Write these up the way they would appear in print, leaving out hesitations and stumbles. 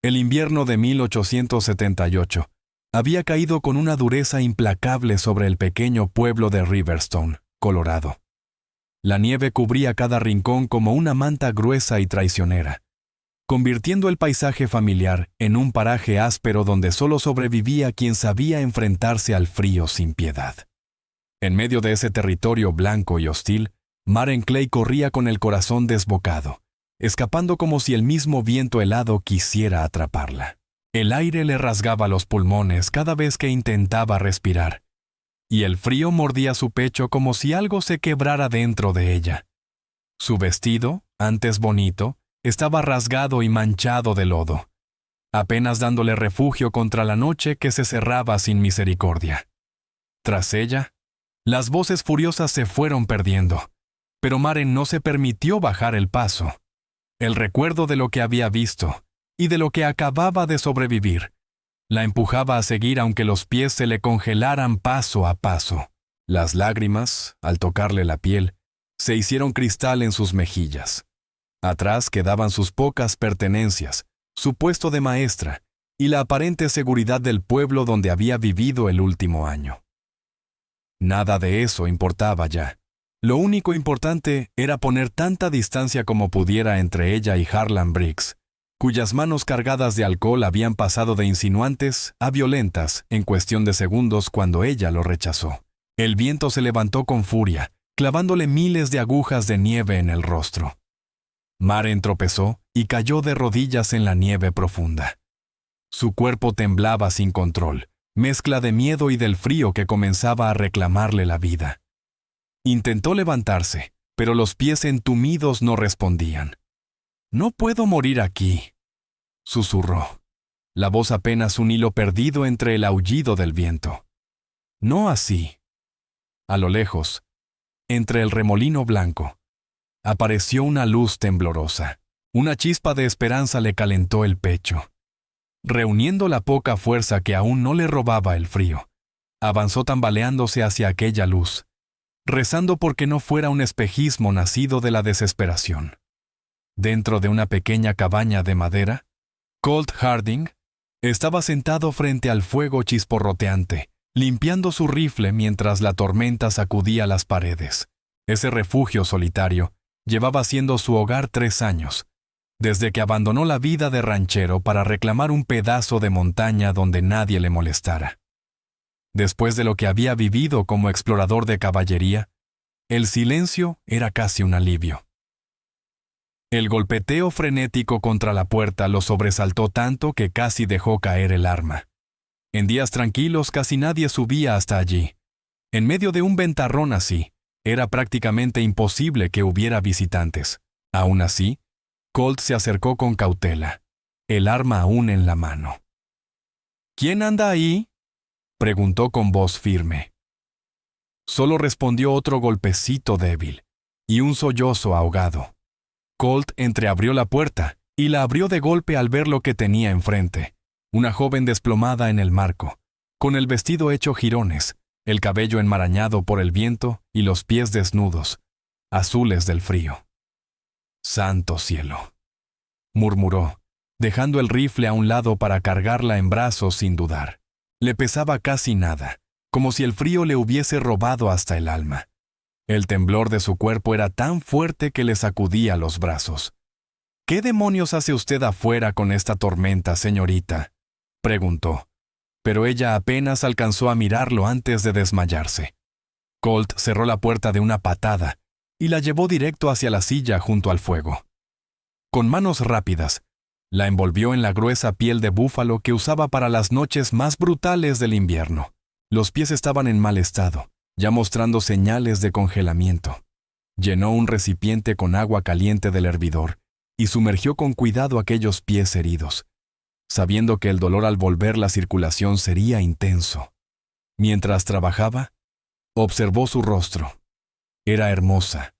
El invierno de 1878 había caído con una dureza implacable sobre el pequeño pueblo de Riverstone, Colorado. La nieve cubría cada rincón como una manta gruesa y traicionera, convirtiendo el paisaje familiar en un paraje áspero donde solo sobrevivía quien sabía enfrentarse al frío sin piedad. En medio de ese territorio blanco y hostil, Maren Clay corría con el corazón desbocado, escapando como si el mismo viento helado quisiera atraparla. El aire le rasgaba los pulmones cada vez que intentaba respirar, y el frío mordía su pecho como si algo se quebrara dentro de ella. Su vestido, antes bonito, estaba rasgado y manchado de lodo, apenas dándole refugio contra la noche que se cerraba sin misericordia. Tras ella, las voces furiosas se fueron perdiendo, pero Maren no se permitió bajar el paso. El recuerdo de lo que había visto y de lo que acababa de sobrevivir la empujaba a seguir aunque los pies se le congelaran paso a paso. Las lágrimas, al tocarle la piel, se hicieron cristal en sus mejillas. Atrás quedaban sus pocas pertenencias, su puesto de maestra y la aparente seguridad del pueblo donde había vivido el último año. Nada de eso importaba ya. Lo único importante era poner tanta distancia como pudiera entre ella y Harlan Briggs, cuyas manos cargadas de alcohol habían pasado de insinuantes a violentas en cuestión de segundos cuando ella lo rechazó. El viento se levantó con furia, clavándole miles de agujas de nieve en el rostro. Maren tropezó y cayó de rodillas en la nieve profunda. Su cuerpo temblaba sin control, mezcla de miedo y del frío que comenzaba a reclamarle la vida. Intentó levantarse, pero los pies entumidos no respondían. «No puedo morir aquí», susurró, la voz apenas un hilo perdido entre el aullido del viento. «No así». A lo lejos, entre el remolino blanco, apareció una luz temblorosa. Una chispa de esperanza le calentó el pecho. Reuniendo la poca fuerza que aún no le robaba el frío, avanzó tambaleándose hacia aquella luz, rezando porque no fuera un espejismo nacido de la desesperación. Dentro de una pequeña cabaña de madera, Colt Harding estaba sentado frente al fuego chisporroteante, limpiando su rifle mientras la tormenta sacudía las paredes. Ese refugio solitario llevaba siendo su hogar 3 años, desde que abandonó la vida de ranchero para reclamar un pedazo de montaña donde nadie le molestara. Después de lo que había vivido como explorador de caballería, el silencio era casi un alivio. El golpeteo frenético contra la puerta lo sobresaltó tanto que casi dejó caer el arma. En días tranquilos casi nadie subía hasta allí. En medio de un ventarrón así, era prácticamente imposible que hubiera visitantes. Aún así, Colt se acercó con cautela, el arma aún en la mano. «¿Quién anda ahí?», preguntó con voz firme. Solo respondió otro golpecito débil y un sollozo ahogado. Colt entreabrió la puerta y la abrió de golpe al ver lo que tenía enfrente. Una joven desplomada en el marco, con el vestido hecho jirones, el cabello enmarañado por el viento y los pies desnudos, azules del frío. «Santo cielo», murmuró, dejando el rifle a un lado para cargarla en brazos sin dudar. Le pesaba casi nada, como si el frío le hubiese robado hasta el alma. El temblor de su cuerpo era tan fuerte que le sacudía los brazos. «¿Qué demonios hace usted afuera con esta tormenta, señorita?», preguntó, pero ella apenas alcanzó a mirarlo antes de desmayarse. Colt cerró la puerta de una patada y la llevó directo hacia la silla junto al fuego. Con manos rápidas, la envolvió en la gruesa piel de búfalo que usaba para las noches más brutales del invierno. Los pies estaban en mal estado, ya mostrando señales de congelamiento. Llenó un recipiente con agua caliente del hervidor y sumergió con cuidado aquellos pies heridos, sabiendo que el dolor al volver la circulación sería intenso. Mientras trabajaba, observó su rostro. Era hermosa,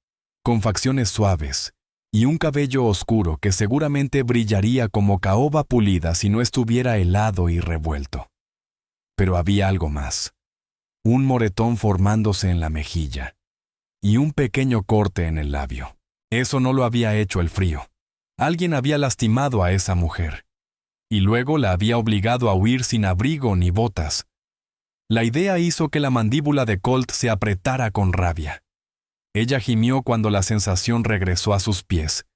con facciones suaves y un cabello oscuro que seguramente brillaría como caoba pulida si no estuviera helado y revuelto. Pero había algo más. Un moretón formándose en la mejilla y un pequeño corte en el labio. Eso no lo había hecho el frío. Alguien había lastimado a esa mujer. y luego la había obligado a huir sin abrigo ni botas. La idea hizo que la mandíbula de Colt se apretara con rabia. Ella gimió cuando la sensación regresó a sus pies,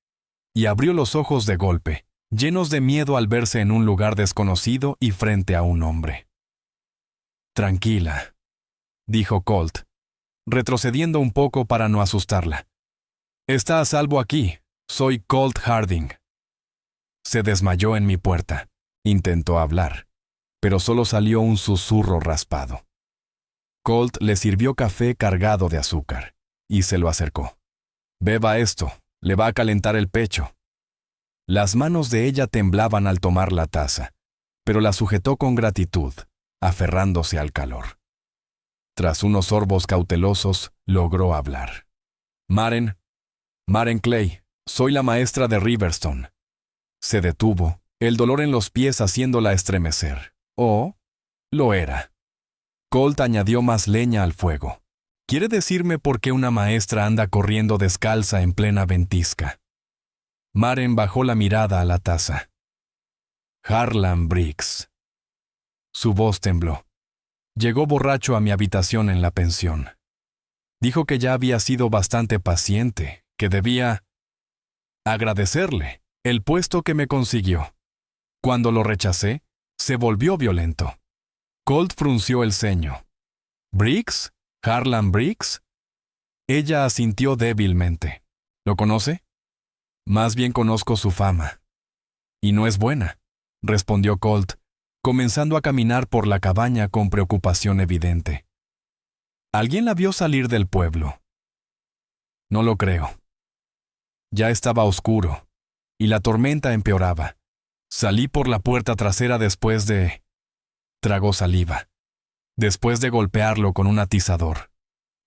y abrió los ojos de golpe, llenos de miedo al verse en un lugar desconocido y frente a un hombre. «Tranquila», dijo Colt, retrocediendo un poco para no asustarla. «Está a salvo aquí. Soy Colt Harding». Se desmayó en mi puerta. Intentó hablar, pero solo salió un susurro raspado. Colt le sirvió café cargado de azúcar y se lo acercó. «Beba esto, le va a calentar el pecho». Las manos de ella temblaban al tomar la taza, pero la sujetó con gratitud, aferrándose al calor. Tras unos sorbos cautelosos, logró hablar. Maren Clay, soy la maestra de Riverstone». Se detuvo, el dolor en los pies haciéndola estremecer. «Oh, lo era». Colt añadió más leña al fuego. «¿Quiere decirme por qué una maestra anda corriendo descalza en plena ventisca?» Maren bajó la mirada a la taza. «Harlan Briggs». Su voz tembló. «Llegó borracho a mi habitación en la pensión. Dijo que ya había sido bastante paciente, que debía agradecerle el puesto que me consiguió. Cuando lo rechacé, se volvió violento». Colt frunció el ceño. «¿Briggs? ¿Harlan Briggs?» Ella asintió débilmente. «¿Lo conoce?» «Más bien conozco su fama». «Y no es buena», respondió Colt, comenzando a caminar por la cabaña con preocupación evidente. «¿Alguien la vio salir del pueblo?» «No lo creo». Ya estaba oscuro, y la tormenta empeoraba. Salí por la puerta trasera después de... Tragó saliva. Después de golpearlo con un atizador.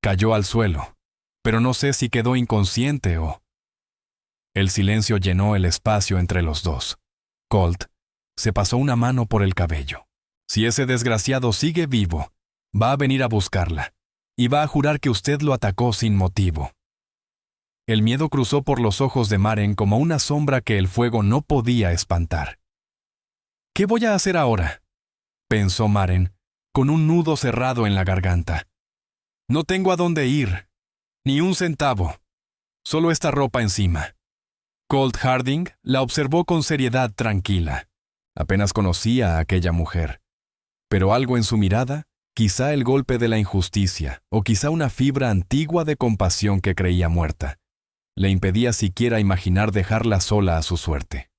Cayó al suelo, pero no sé si quedó inconsciente o... El silencio llenó el espacio entre los dos. Colt se pasó una mano por el cabello. «Si ese desgraciado sigue vivo, va a venir a buscarla, y va a jurar que usted lo atacó sin motivo». El miedo cruzó por los ojos de Maren como una sombra que el fuego no podía espantar. «¿Qué voy a hacer ahora?», pensó Maren, con un nudo cerrado en la garganta. «No tengo a dónde ir, ni un centavo, solo esta ropa encima». Colt Harding la observó con seriedad tranquila. Apenas conocía a aquella mujer, pero algo en su mirada, quizá el golpe de la injusticia, o quizá una fibra antigua de compasión que creía muerta, le impedía siquiera imaginar dejarla sola a su suerte.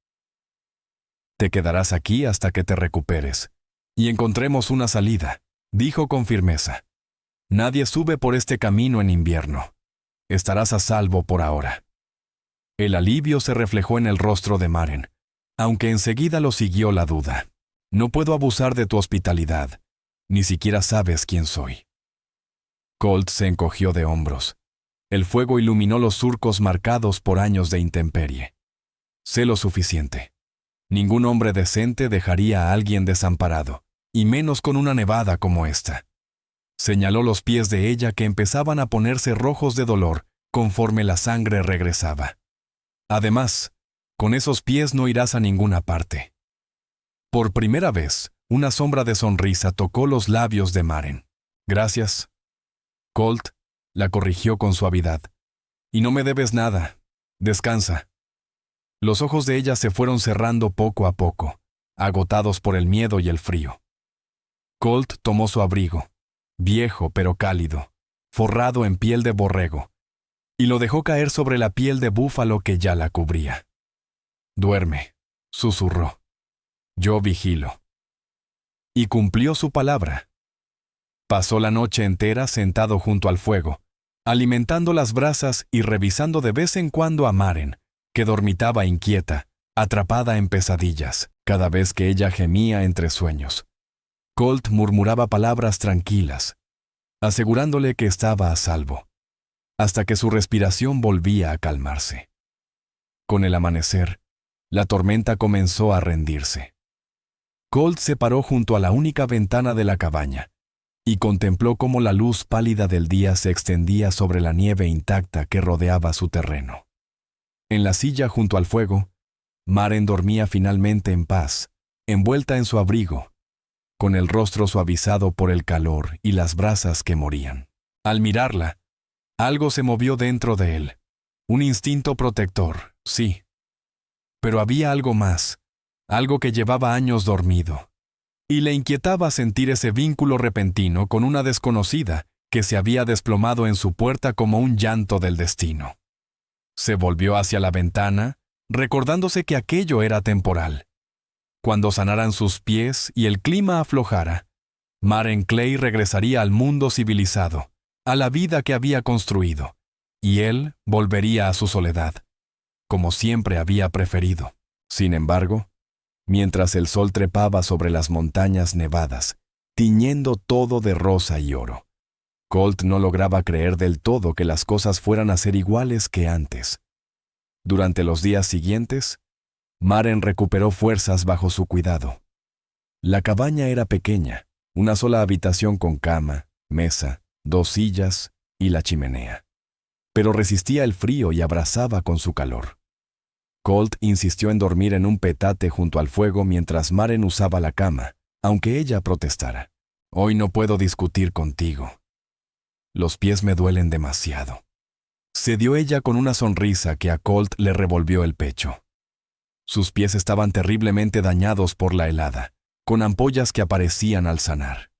«Te quedarás aquí hasta que te recuperes, y encontremos una salida», dijo con firmeza. «Nadie sube por este camino en invierno. Estarás a salvo por ahora». El alivio se reflejó en el rostro de Maren, aunque enseguida lo siguió la duda. «No puedo abusar de tu hospitalidad. Ni siquiera sabes quién soy». Colt se encogió de hombros. El fuego iluminó los surcos marcados por años de intemperie. «Sé lo suficiente. Ningún hombre decente dejaría a alguien desamparado, y menos con una nevada como esta». Señaló los pies de ella que empezaban a ponerse rojos de dolor conforme la sangre regresaba. «Además, con esos pies no irás a ninguna parte». Por primera vez, una sombra de sonrisa tocó los labios de Maren. «Gracias». Colt la corrigió con suavidad. «Y no me debes nada. Descansa». Los ojos de ella se fueron cerrando poco a poco, agotados por el miedo y el frío. Colt tomó su abrigo, viejo pero cálido, forrado en piel de borrego, y lo dejó caer sobre la piel de búfalo que ya la cubría. «Duerme», susurró. «Yo vigilo». Y cumplió su palabra. Pasó la noche entera sentado junto al fuego, alimentando las brasas y revisando de vez en cuando a Maren, que dormitaba inquieta, atrapada en pesadillas, cada vez que ella gemía entre sueños. Colt murmuraba palabras tranquilas, asegurándole que estaba a salvo, hasta que su respiración volvía a calmarse. Con el amanecer, la tormenta comenzó a rendirse. Colt se paró junto a la única ventana de la cabaña y contempló cómo la luz pálida del día se extendía sobre la nieve intacta que rodeaba su terreno. En la silla junto al fuego, Maren dormía finalmente en paz, envuelta en su abrigo, con el rostro suavizado por el calor y las brasas que morían. Al mirarla, algo se movió dentro de él. Un instinto protector, sí. Pero había algo más, algo que llevaba años dormido. Y le inquietaba sentir ese vínculo repentino con una desconocida que se había desplomado en su puerta como un llanto del destino. Se volvió hacia la ventana, recordándose que aquello era temporal. Cuando sanaran sus pies y el clima aflojara, Maren Clay regresaría al mundo civilizado, a la vida que había construido, y él volvería a su soledad, como siempre había preferido. Sin embargo, mientras el sol trepaba sobre las montañas nevadas, tiñendo todo de rosa y oro, Colt no lograba creer del todo que las cosas fueran a ser iguales que antes. Durante los días siguientes, Maren recuperó fuerzas bajo su cuidado. La cabaña era pequeña, una sola habitación con cama, mesa, 2 sillas y la chimenea. Pero resistía el frío y abrazaba con su calor. Colt insistió en dormir en un petate junto al fuego mientras Maren usaba la cama, aunque ella protestara. «Hoy no puedo discutir contigo. Los pies me duelen demasiado», cedió ella con una sonrisa que a Colt le revolvió el pecho. Sus pies estaban terriblemente dañados por la helada, con ampollas que aparecían al sanar.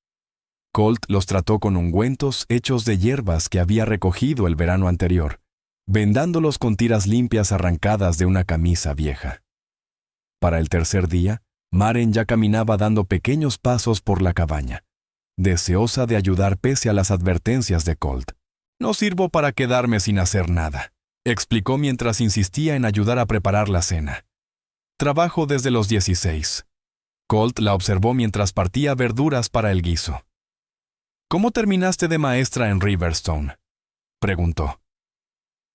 Colt los trató con ungüentos hechos de hierbas que había recogido el verano anterior, vendándolos con tiras limpias arrancadas de una camisa vieja. Para el tercer día, Maren ya caminaba dando pequeños pasos por la cabaña, deseosa de ayudar pese a las advertencias de Colt. «No sirvo para quedarme sin hacer nada», explicó mientras insistía en ayudar a preparar la cena. «Trabajo desde los 16. Colt la observó mientras partía verduras para el guiso. «¿Cómo terminaste de maestra en Riverstone?», preguntó.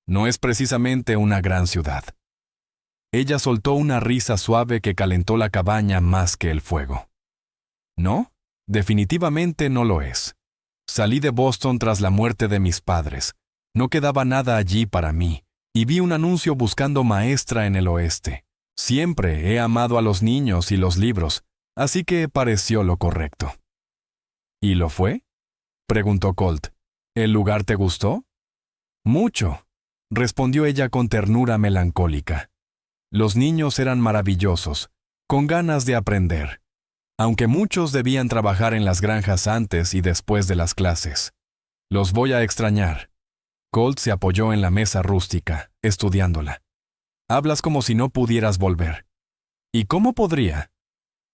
«No es precisamente una gran ciudad». Ella soltó una risa suave que calentó la cabaña más que el fuego. «No, definitivamente no lo es. Salí de Boston tras la muerte de mis padres. No quedaba nada allí para mí, y vi un anuncio buscando maestra en el oeste. Siempre he amado a los niños y los libros, así que pareció lo correcto». «¿Y lo fue?», preguntó Colt. «¿El lugar te gustó?». «Mucho», respondió ella con ternura melancólica. Los niños eran maravillosos, con ganas de aprender, aunque muchos debían trabajar en las granjas antes y después de las clases. «Los voy a extrañar». Colt se apoyó en la mesa rústica, estudiándola. «Hablas como si no pudieras volver». «¿Y cómo podría?».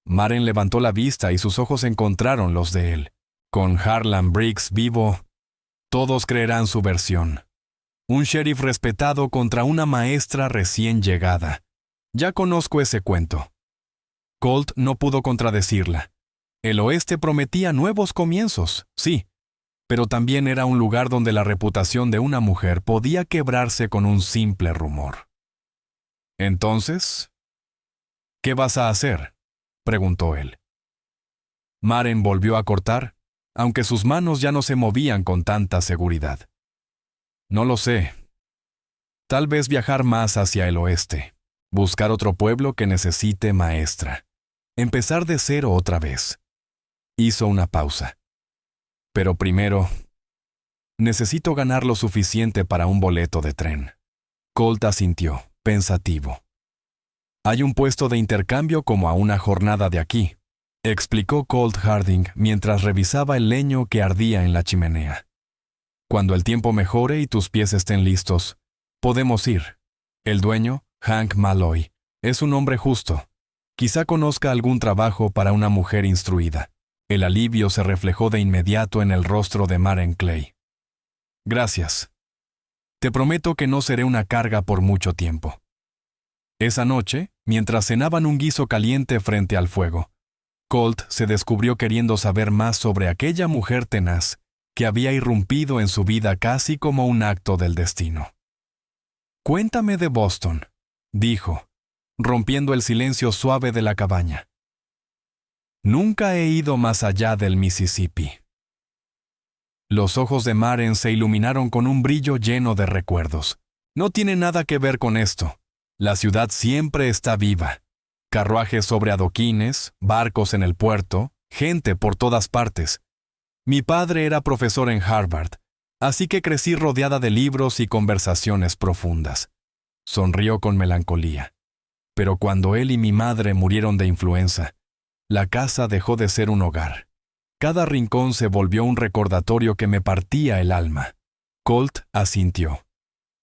Maren levantó la vista y sus ojos encontraron los de él. «Con Harlan Briggs vivo, todos creerán su versión. Un sheriff respetado contra una maestra recién llegada. Ya conozco ese cuento». Colt no pudo contradecirla. El oeste prometía nuevos comienzos, sí, pero también era un lugar donde la reputación de una mujer podía quebrarse con un simple rumor. «Entonces, ¿qué vas a hacer?», preguntó él. Maren volvió a cortar, aunque sus manos ya no se movían con tanta seguridad. «No lo sé. Tal vez viajar más hacia el oeste, buscar otro pueblo que necesite maestra, empezar de cero otra vez». Hizo una pausa. «Pero primero, necesito ganar lo suficiente para un boleto de tren». Colt asintió, pensativo. «Hay un puesto de intercambio como a una jornada de aquí», explicó Colt Harding mientras revisaba el leño que ardía en la chimenea. «Cuando el tiempo mejore y tus pies estén listos, podemos ir. El dueño, Hank Malloy, es un hombre justo. Quizá conozca algún trabajo para una mujer instruida». El alivio se reflejó de inmediato en el rostro de Maren Clay. «Gracias. Te prometo que no seré una carga por mucho tiempo». Esa noche, mientras cenaban un guiso caliente frente al fuego, Colt se descubrió queriendo saber más sobre aquella mujer tenaz que había irrumpido en su vida casi como un acto del destino. «Cuéntame de Boston», dijo, rompiendo el silencio suave de la cabaña. «Nunca he ido más allá del Mississippi». Los ojos de Maren se iluminaron con un brillo lleno de recuerdos. «No tiene nada que ver con esto. La ciudad siempre está viva. Carruajes sobre adoquines, barcos en el puerto, gente por todas partes. Mi padre era profesor en Harvard, así que crecí rodeada de libros y conversaciones profundas. Sonrió con melancolía. Pero cuando él y mi madre murieron de influenza, la casa dejó de ser un hogar. Cada rincón se volvió un recordatorio que me partía el alma. Colt asintió,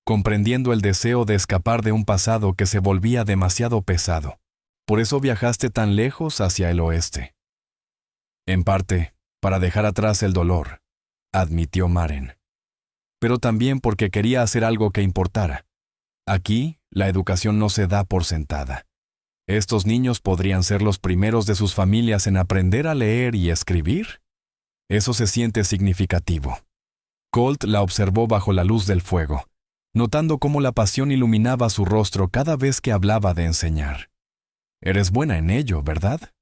comprendiendo el deseo de escapar de un pasado que se volvía demasiado pesado. Por eso viajaste tan lejos hacia el oeste. En parte, para dejar atrás el dolor, admitió Maren. Pero también porque quería hacer algo que importara. Aquí, la educación no se da por sentada. ¿Estos niños podrían ser los primeros de sus familias en aprender a leer y escribir? Eso se siente significativo. Colt la observó bajo la luz del fuego, notando cómo la pasión iluminaba su rostro cada vez que hablaba de enseñar. Eres buena en ello, ¿verdad?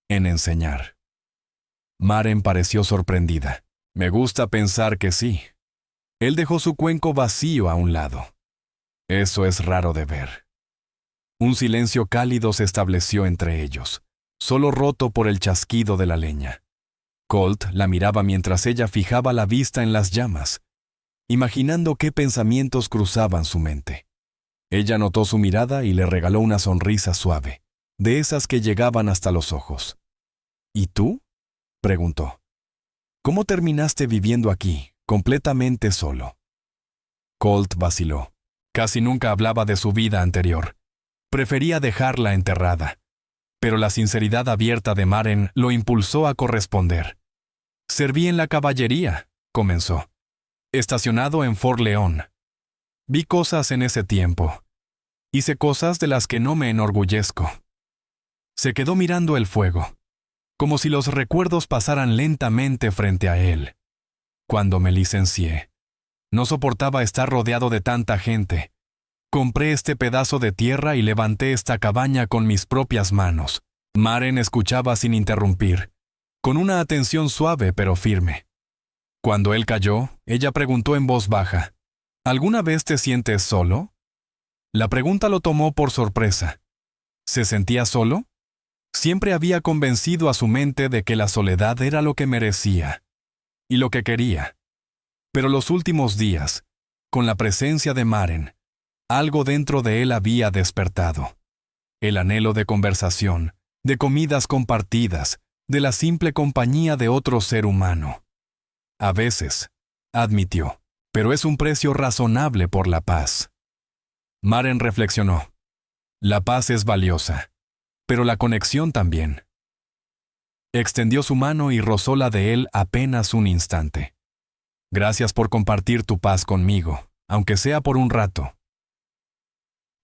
En enseñar. Maren pareció sorprendida. Me gusta pensar que sí. Él dejó su cuenco vacío a un lado. Eso es raro de ver. Un silencio cálido se estableció entre ellos, solo roto por el chasquido de la leña. Colt la miraba mientras ella fijaba la vista en las llamas, imaginando qué pensamientos cruzaban su mente. Ella notó su mirada y le regaló una sonrisa suave, de esas que llegaban hasta los ojos. ¿Y tú?, preguntó. ¿Cómo terminaste viviendo aquí, completamente solo? Colt vaciló. Casi nunca hablaba de su vida anterior. Prefería dejarla enterrada. Pero la sinceridad abierta de Maren lo impulsó a corresponder. Serví en la caballería, comenzó. Estacionado en Fort León. Vi cosas en ese tiempo. Hice cosas de las que no me enorgullezco. Se quedó mirando el fuego, como si los recuerdos pasaran lentamente frente a él. Cuando me licencié, no soportaba estar rodeado de tanta gente. Compré este pedazo de tierra y levanté esta cabaña con mis propias manos. Maren escuchaba sin interrumpir, con una atención suave pero firme. Cuando él calló, ella preguntó en voz baja, ¿alguna vez te sientes solo? La pregunta lo tomó por sorpresa. ¿Se sentía solo? Siempre había convencido a su mente de que la soledad era lo que merecía y lo que quería. Pero los últimos días, con la presencia de Maren, algo dentro de él había despertado. El anhelo de conversación, de comidas compartidas, de la simple compañía de otro ser humano. A veces, admitió, pero es un precio razonable por la paz. Maren reflexionó. La paz es valiosa, pero la conexión también. Extendió su mano y rozó la de él apenas un instante. Gracias por compartir tu paz conmigo, aunque sea por un rato.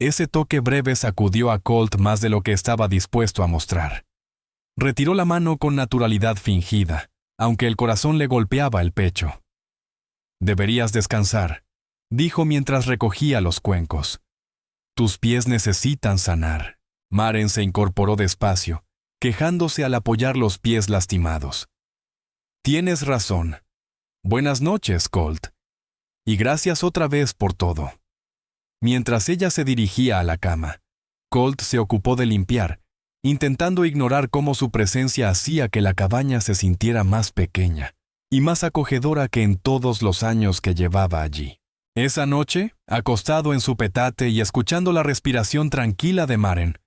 Ese toque breve sacudió a Colt más de lo que estaba dispuesto a mostrar. Retiró la mano con naturalidad fingida, aunque el corazón le golpeaba el pecho. Deberías descansar, dijo mientras recogía los cuencos. Tus pies necesitan sanar. Maren se incorporó despacio, quejándose al apoyar los pies lastimados. Tienes razón. Buenas noches, Colt. Y gracias otra vez por todo. Mientras ella se dirigía a la cama, Colt se ocupó de limpiar, intentando ignorar cómo su presencia hacía que la cabaña se sintiera más pequeña y más acogedora que en todos los años que llevaba allí. Esa noche, acostado en su petate y escuchando la respiración tranquila de Maren,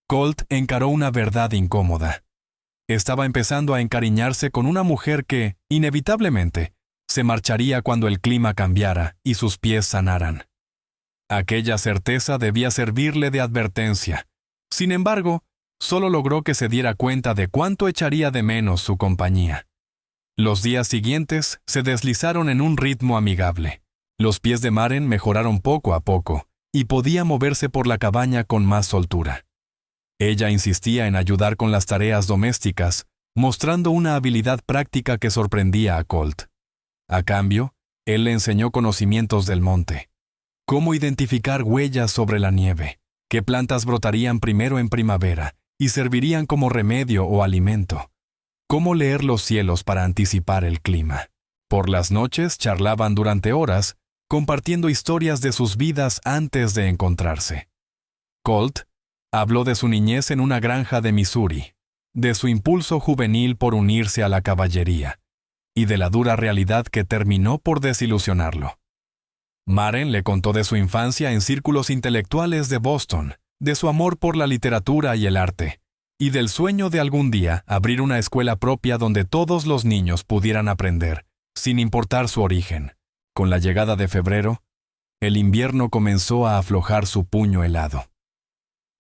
Colt encaró una verdad incómoda. Estaba empezando a encariñarse con una mujer que, inevitablemente, se marcharía cuando el clima cambiara y sus pies sanaran. Aquella certeza debía servirle de advertencia. Sin embargo, solo logró que se diera cuenta de cuánto echaría de menos su compañía. Los días siguientes se deslizaron en un ritmo amigable. Los pies de Maren mejoraron poco a poco y podía moverse por la cabaña con más soltura. Ella insistía en ayudar con las tareas domésticas, mostrando una habilidad práctica que sorprendía a Colt. A cambio, él le enseñó conocimientos del monte. Cómo identificar huellas sobre la nieve, qué plantas brotarían primero en primavera y servirían como remedio o alimento. Cómo leer los cielos para anticipar el clima. Por las noches charlaban durante horas, compartiendo historias de sus vidas antes de encontrarse. Colt Habló de su niñez en una granja de Missouri, de su impulso juvenil por unirse a la caballería, y de la dura realidad que terminó por desilusionarlo. Maren le contó de su infancia en círculos intelectuales de Boston, de su amor por la literatura y el arte, y del sueño de algún día abrir una escuela propia donde todos los niños pudieran aprender, sin importar su origen. Con la llegada de febrero, el invierno comenzó a aflojar su puño helado.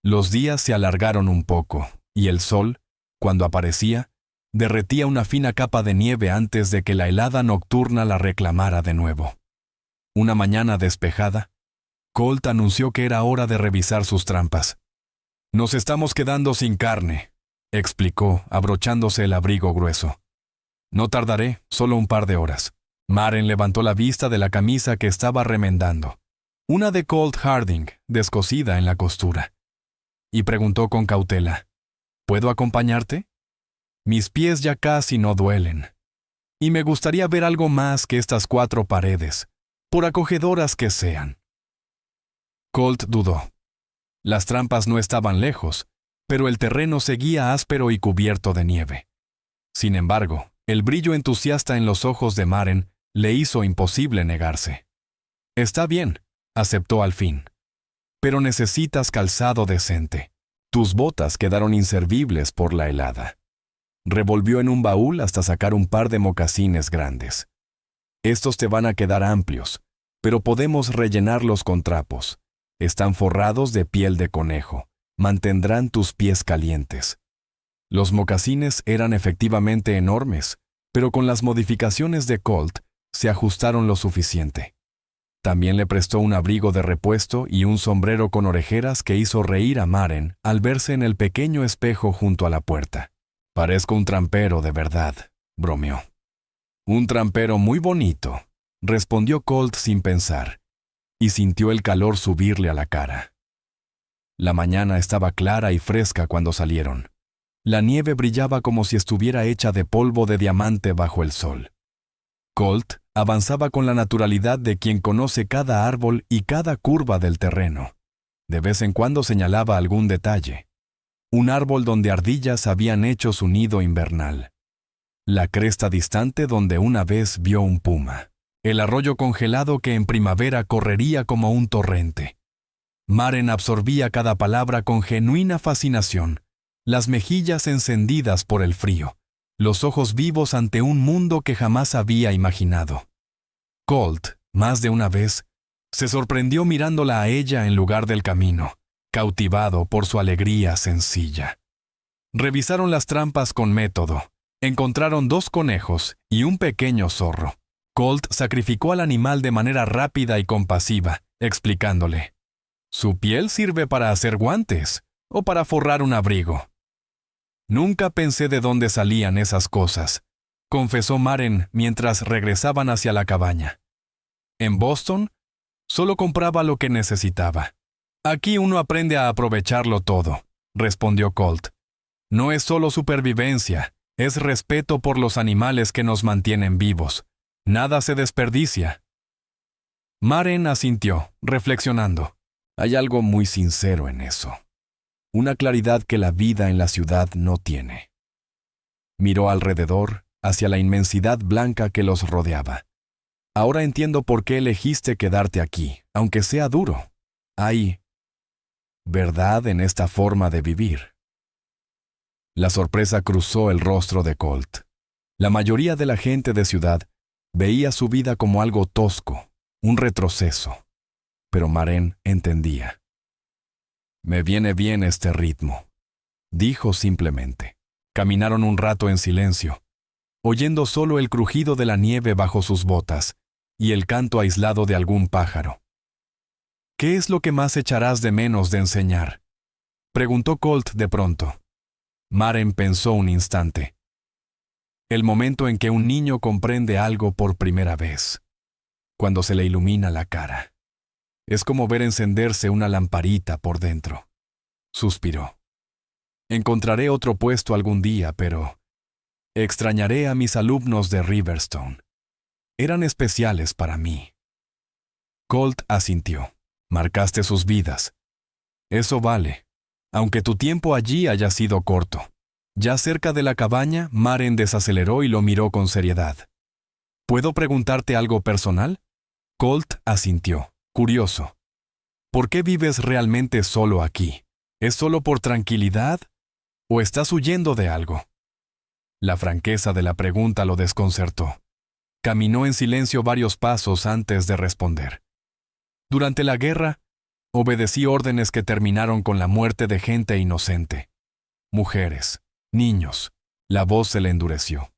Los días se alargaron un poco, y el sol, cuando aparecía, derretía una fina capa de nieve antes de que la helada nocturna la reclamara de nuevo. Una mañana despejada, Colt anunció que era hora de revisar sus trampas. «Nos estamos quedando sin carne», explicó, abrochándose el abrigo grueso. «No tardaré, solo un par de horas». Maren levantó la vista de la camisa que estaba remendando, una de Colt Harding, descosida en la costura, y preguntó con cautela, «¿Puedo acompañarte? Mis pies ya casi no duelen, y me gustaría ver algo más que estas 4 paredes, por acogedoras que sean». Colt dudó. Las trampas no estaban lejos, pero el terreno seguía áspero y cubierto de nieve. Sin embargo, el brillo entusiasta en los ojos de Maren le hizo imposible negarse. «Está bien», aceptó al fin. «Pero necesitas calzado decente. Tus botas quedaron inservibles por la helada». Revolvió en un baúl hasta sacar un par de mocasines grandes. «Estos te van a quedar amplios, pero podemos rellenarlos con trapos. Están forrados de piel de conejo. Mantendrán tus pies calientes». Los mocasines eran efectivamente enormes, pero con las modificaciones de Colt se ajustaron lo suficiente. También le prestó un abrigo de repuesto y un sombrero con orejeras que hizo reír a Maren al verse en el pequeño espejo junto a la puerta. «Parezco un trampero de verdad», bromeó. «Un trampero muy bonito», respondió Colt sin pensar, y sintió el calor subirle a la cara. La mañana estaba clara y fresca cuando salieron. La nieve brillaba como si estuviera hecha de polvo de diamante bajo el sol. Colt avanzaba con la naturalidad de quien conoce cada árbol y cada curva del terreno. De vez en cuando señalaba algún detalle. Un árbol donde ardillas habían hecho su nido invernal. La cresta distante donde una vez vio un puma. El arroyo congelado que en primavera correría como un torrente. Maren absorbía cada palabra con genuina fascinación, las mejillas encendidas por el frío, los ojos vivos ante un mundo que jamás había imaginado. Colt, más de una vez, se sorprendió mirándola a ella en lugar del camino, cautivado por su alegría sencilla. Revisaron las trampas con método. Encontraron 2 conejos y un pequeño zorro. Colt sacrificó al animal de manera rápida y compasiva, explicándole: «Su piel sirve para hacer guantes o para forrar un abrigo». «Nunca pensé de dónde salían esas cosas», confesó Maren mientras regresaban hacia la cabaña. «En Boston, solo compraba lo que necesitaba. Aquí uno aprende a aprovecharlo todo», respondió Colt. «No es solo supervivencia, es respeto por los animales que nos mantienen vivos. Nada se desperdicia». Maren asintió, reflexionando. Hay algo muy sincero en eso. Una claridad que la vida en la ciudad no tiene. Miró alrededor, hacia la inmensidad blanca que los rodeaba. «Ahora entiendo por qué elegiste quedarte aquí, aunque sea duro. Hay verdad en esta forma de vivir». La sorpresa cruzó el rostro de Colt. La mayoría de la gente de ciudad veía su vida como algo tosco, un retroceso. Pero Maren entendía. «Me viene bien este ritmo», dijo simplemente. Caminaron un rato en silencio, oyendo solo el crujido de la nieve bajo sus botas y el canto aislado de algún pájaro. «¿Qué es lo que más echarás de menos de enseñar?», preguntó Colt de pronto. Maren pensó un instante. El momento en que un niño comprende algo por primera vez, cuando se le ilumina la cara. Es como ver encenderse una lamparita por dentro. Suspiró. «Encontraré otro puesto algún día, pero extrañaré a mis alumnos de Riverstone. Eran especiales para mí». Colt asintió. «Marcaste sus vidas. Eso vale. aunque tu tiempo allí haya sido corto. Ya cerca de la cabaña, Maren desaceleró y lo miró con seriedad. ¿Puedo preguntarte algo personal? Colt asintió, curioso. ¿Por qué vives realmente solo aquí? ¿Es solo por tranquilidad o estás huyendo de algo? La franqueza de la pregunta lo desconcertó. Caminó en silencio varios pasos antes de responder. Durante la guerra, obedecí órdenes que terminaron con la muerte de gente inocente. Mujeres, niños. La voz se le endureció.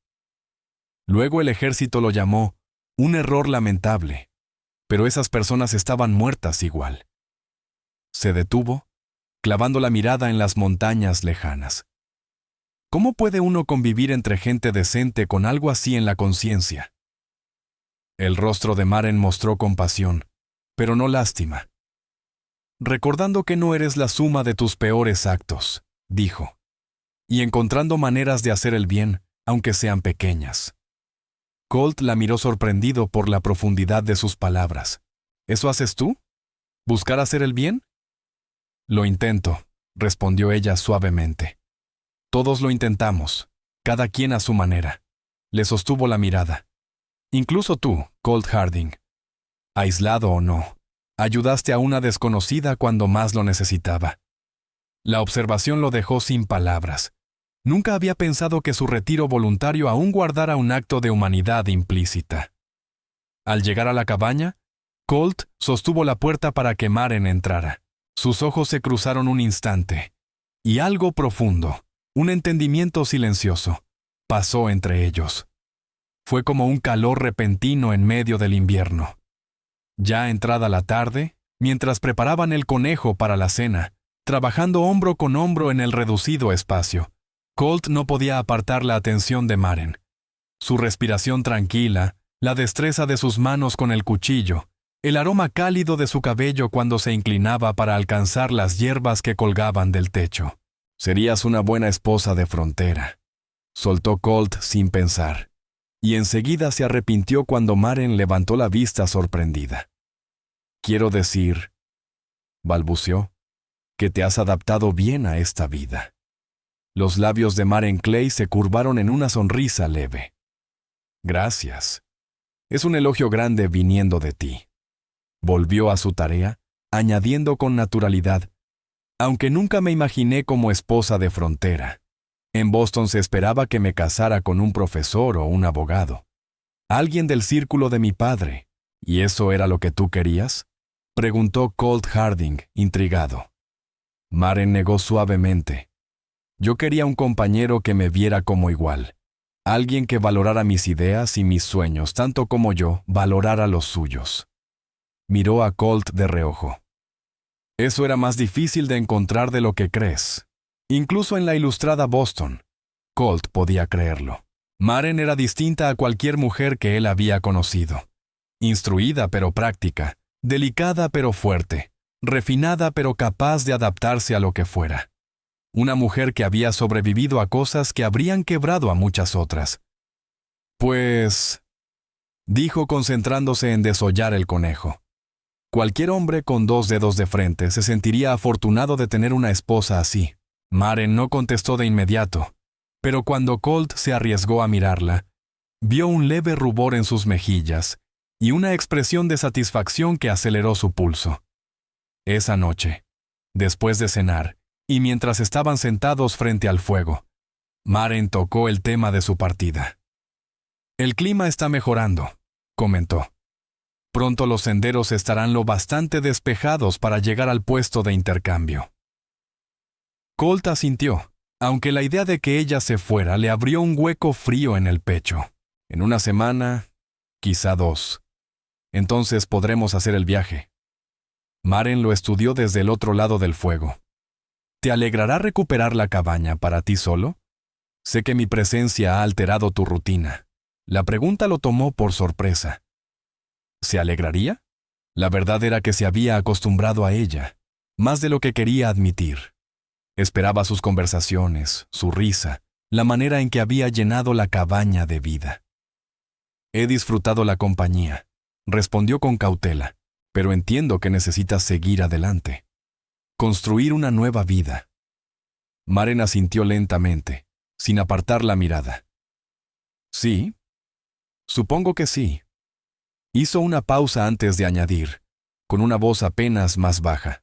Luego el ejército lo llamó un error lamentable, pero esas personas estaban muertas igual. Se detuvo, clavando la mirada en las montañas lejanas. ¿Cómo puede uno convivir entre gente decente con algo así en la conciencia? El rostro de Maren mostró compasión, pero no lástima. Recordando que no eres la suma de tus peores actos, dijo, y encontrando maneras de hacer el bien, aunque sean pequeñas. Colt la miró sorprendido por la profundidad de sus palabras. ¿Eso haces tú? ¿Buscar hacer el bien? Lo intento, respondió ella suavemente. Todos lo intentamos, cada quien a su manera. Le sostuvo la mirada. Incluso tú, Colt Harding. Aislado o no, ayudaste a una desconocida cuando más lo necesitaba. La observación lo dejó sin palabras. Nunca había pensado que su retiro voluntario aún guardara un acto de humanidad implícita. Al llegar a la cabaña, Colt sostuvo la puerta para que Maren entrara. Sus ojos se cruzaron un instante, y algo profundo, un entendimiento silencioso, pasó entre ellos. Fue como un calor repentino en medio del invierno. Ya entrada la tarde, mientras preparaban el conejo para la cena, trabajando hombro con hombro en el reducido espacio, Colt no podía apartar la atención de Maren. Su respiración tranquila, la destreza de sus manos con el cuchillo, el aroma cálido de su cabello cuando se inclinaba para alcanzar las hierbas que colgaban del techo. Serías una buena esposa de frontera, soltó Colt sin pensar, y enseguida se arrepintió cuando Maren levantó la vista sorprendida. Quiero decir, balbuceó, que te has adaptado bien a esta vida. Los labios de Maren Clay se curvaron en una sonrisa leve. Gracias. Es un elogio grande viniendo de ti. Volvió a su tarea, añadiendo con naturalidad, aunque nunca me imaginé como esposa de frontera. En Boston se esperaba que me casara con un profesor o un abogado. Alguien del círculo de mi padre. ¿Y eso era lo que tú querías? Preguntó Colt Harding, intrigado. Maren negó suavemente. Yo quería un compañero que me viera como igual. Alguien que valorara mis ideas y mis sueños tanto como yo valorara los suyos. Miró a Colt de reojo. Eso era más difícil de encontrar de lo que crees. Incluso en la ilustrada Boston. Colt podía creerlo. Maren era distinta a cualquier mujer que él había conocido. Instruida pero práctica, delicada pero fuerte, refinada pero capaz de adaptarse a lo que fuera. Una mujer que había sobrevivido a cosas que habrían quebrado a muchas otras. Pues, dijo concentrándose en desollar el conejo. Cualquier hombre con 2 dedos de frente se sentiría afortunado de tener una esposa así. Maren no contestó de inmediato, pero cuando Colt se arriesgó a mirarla, vio un leve rubor en sus mejillas y una expresión de satisfacción que aceleró su pulso. Esa noche, después de cenar, y mientras estaban sentados frente al fuego, Maren tocó el tema de su partida. El clima está mejorando, comentó. Pronto los senderos estarán lo bastante despejados para llegar al puesto de intercambio. Colt asintió, aunque la idea de que ella se fuera le abrió un hueco frío en el pecho. En una semana, quizá 2. Entonces podremos hacer el viaje. Maren lo estudió desde el otro lado del fuego. ¿Te alegrará recuperar la cabaña para ti solo? Sé que mi presencia ha alterado tu rutina. La pregunta lo tomó por sorpresa. ¿Se alegraría? La verdad era que se había acostumbrado a ella, más de lo que quería admitir. Esperaba sus conversaciones, su risa, la manera en que había llenado la cabaña de vida. He disfrutado la compañía, respondió con cautela, pero entiendo que necesitas seguir adelante. Construir una nueva vida, Maren asintió lentamente, sin apartar la mirada. ¿Sí? Supongo que sí. Hizo una pausa antes de añadir, con una voz apenas más baja.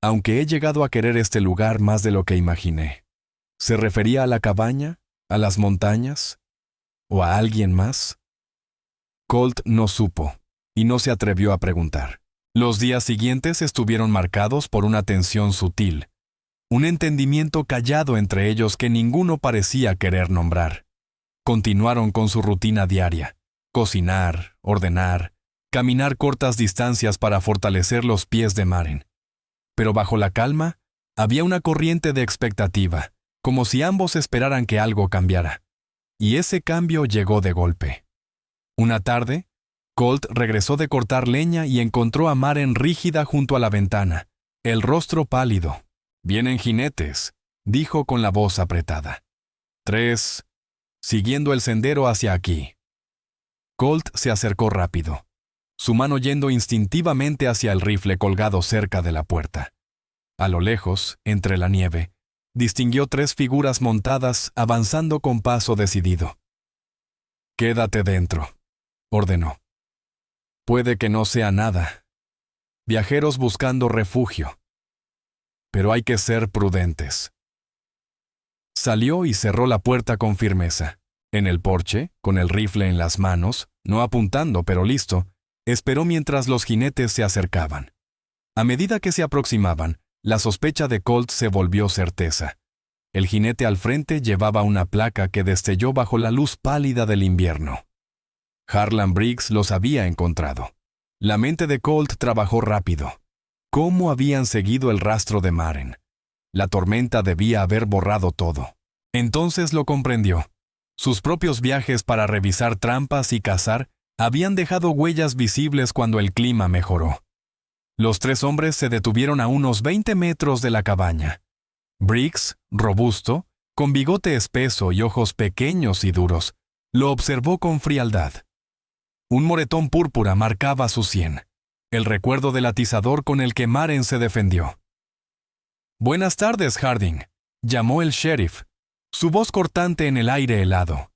Aunque he llegado a querer este lugar más de lo que imaginé. ¿Se refería a la cabaña, a las montañas o a alguien más? Colt no supo, y no se atrevió a preguntar. Los días siguientes estuvieron marcados por una tensión sutil, un entendimiento callado entre ellos que ninguno parecía querer nombrar. Continuaron con su rutina diaria: cocinar, ordenar, caminar cortas distancias para fortalecer los pies de Maren. Pero bajo la calma, había una corriente de expectativa, como si ambos esperaran que algo cambiara. Y ese cambio llegó de golpe. Una tarde, Colt regresó de cortar leña y encontró a Maren rígida junto a la ventana, el rostro pálido. «Vienen jinetes», dijo con la voz apretada. 3, siguiendo el sendero hacia aquí. Colt se acercó rápido, su mano yendo instintivamente hacia el rifle colgado cerca de la puerta. A lo lejos, entre la nieve, distinguió 3 figuras montadas avanzando con paso decidido. «Quédate dentro», ordenó. «Puede que no sea nada. Viajeros buscando refugio. Pero hay que ser prudentes». Salió y cerró la puerta con firmeza. En el porche, con el rifle en las manos, no apuntando pero listo, esperó mientras los jinetes se acercaban. A medida que se aproximaban, la sospecha de Colt se volvió certeza. El jinete al frente llevaba una placa que destelló bajo la luz pálida del invierno. Harlan Briggs los había encontrado. La mente de Colt trabajó rápido. ¿Cómo habían seguido el rastro de Maren? La tormenta debía haber borrado todo. Entonces lo comprendió. Sus propios viajes para revisar trampas y cazar habían dejado huellas visibles cuando el clima mejoró. Los 3 hombres se detuvieron a unos 20 metros de la cabaña. Briggs, robusto, con bigote espeso y ojos pequeños y duros, lo observó con frialdad. Un moretón púrpura marcaba su sien, el recuerdo del atizador con el que Maren se defendió. «Buenas tardes, Harding», llamó el sheriff, su voz cortante en el aire helado.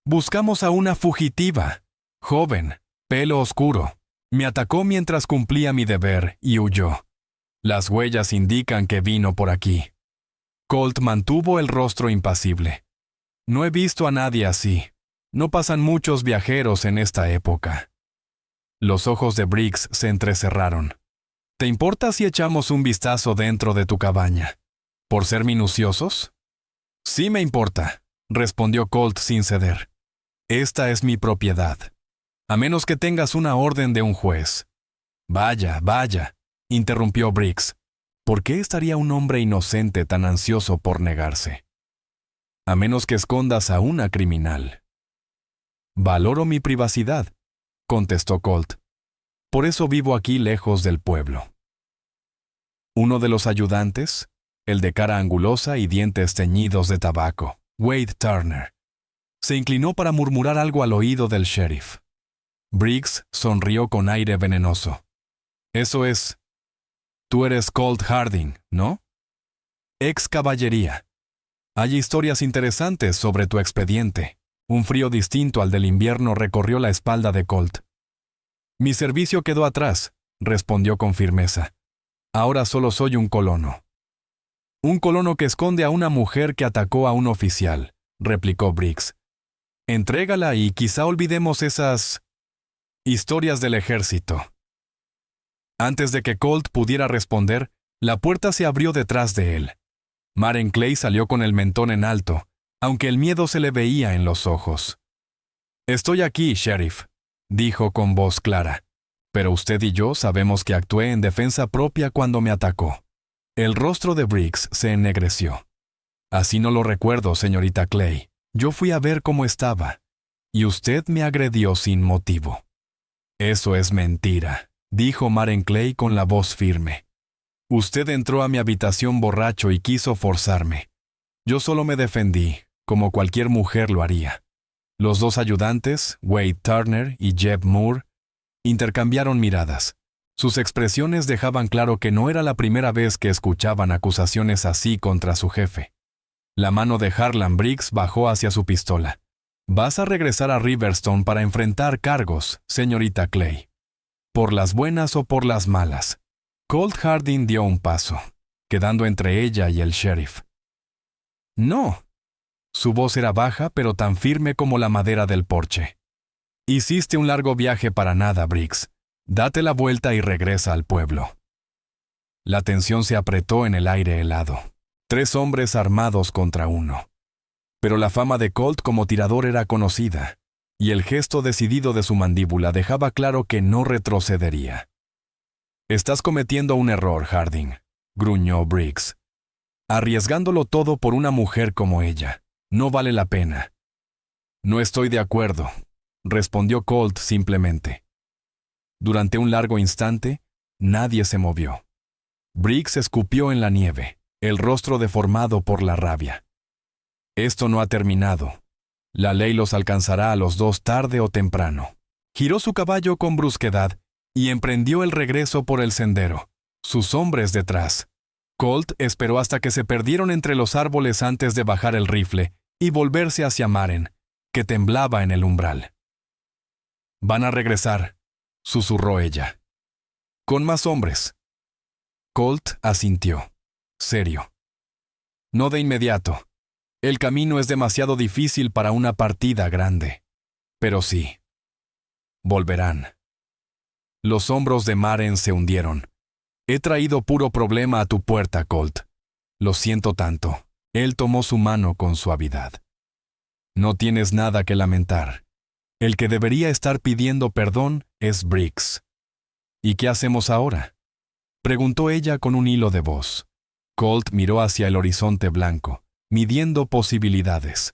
«Buscamos a una fugitiva, joven, pelo oscuro. Me atacó mientras cumplía mi deber y huyó. Las huellas indican que vino por aquí». Colt mantuvo el rostro impasible. «No he visto a nadie así. No pasan muchos viajeros en esta época». Los ojos de Briggs se entrecerraron. «¿Te importa si echamos un vistazo dentro de tu cabaña? ¿Por ser minuciosos?» «Sí me importa», respondió Colt sin ceder. «Esta es mi propiedad. A menos que tengas una orden de un juez». «Vaya, vaya», interrumpió Briggs. ¿Por qué estaría un hombre inocente tan ansioso por negarse? «A menos que escondas a una criminal». «Valoro mi privacidad», contestó Colt. «Por eso vivo aquí lejos del pueblo». Uno de los ayudantes, el de cara angulosa y dientes teñidos de tabaco, Wade Turner, se inclinó para murmurar algo al oído del sheriff. Briggs sonrió con aire venenoso. «Eso es. Tú eres Colt Harding, ¿no? Ex caballería. Hay historias interesantes sobre tu expediente». Un frío distinto al del invierno recorrió la espalda de Colt. «Mi servicio quedó atrás», respondió con firmeza. «Ahora solo soy un colono». «Un colono que esconde a una mujer que atacó a un oficial», replicó Briggs. «Entrégala y quizá olvidemos esas historias del ejército». Antes de que Colt pudiera responder, la puerta se abrió detrás de él. Maren Clay salió con el mentón en alto, aunque el miedo se le veía en los ojos. «Estoy aquí, sheriff», dijo con voz clara. «Pero usted y yo sabemos que actué en defensa propia cuando me atacó». El rostro de Briggs se ennegreció. «Así no lo recuerdo, señorita Clay. Yo fui a ver cómo estaba, y usted me agredió sin motivo». «Eso es mentira», dijo Maren Clay con la voz firme. «Usted entró a mi habitación borracho y quiso forzarme. Yo solo me defendí, como cualquier mujer lo haría». Los 2 ayudantes, Wade Turner y Jeb Moore, intercambiaron miradas, Sus expresiones dejaban claro que no era la primera vez que escuchaban acusaciones así contra su jefe. La mano de Harlan Briggs bajó hacia su pistola. «Vas a regresar a Riverstone para enfrentar cargos, señorita Clay. Por las buenas o por las malas». Colt Harding dio un paso, quedando entre ella y el sheriff. «No». Su voz era baja, pero tan firme como la madera del porche. «Hiciste un largo viaje para nada, Briggs. Date la vuelta y regresa al pueblo». La tensión se apretó en el aire helado. 3 hombres armados contra uno. Pero la fama de Colt como tirador era conocida, y el gesto decidido de su mandíbula dejaba claro que no retrocedería. «Estás cometiendo un error, Harding», gruñó Briggs. «Arriesgándolo todo por una mujer como ella. No vale la pena». «No estoy de acuerdo», respondió Colt simplemente. Durante un largo instante, nadie se movió. Briggs escupió en la nieve, el rostro deformado por la rabia. «Esto no ha terminado. La ley los alcanzará a los dos tarde o temprano». Giró su caballo con brusquedad y emprendió el regreso por el sendero, sus hombres detrás. Colt esperó hasta que se perdieron entre los árboles antes de bajar el rifle y volverse hacia Maren, que temblaba en el umbral. «Van a regresar», susurró ella. «Con más hombres». Colt asintió, serio. «No de inmediato. El camino es demasiado difícil para una partida grande. Pero sí. Volverán». Los hombros de Maren se hundieron. «He traído puro problema a tu puerta, Colt. Lo siento tanto». Él tomó su mano con suavidad. «No tienes nada que lamentar. El que debería estar pidiendo perdón es Briggs». «¿Y qué hacemos ahora?», preguntó ella con un hilo de voz. Colt miró hacia el horizonte blanco, midiendo posibilidades.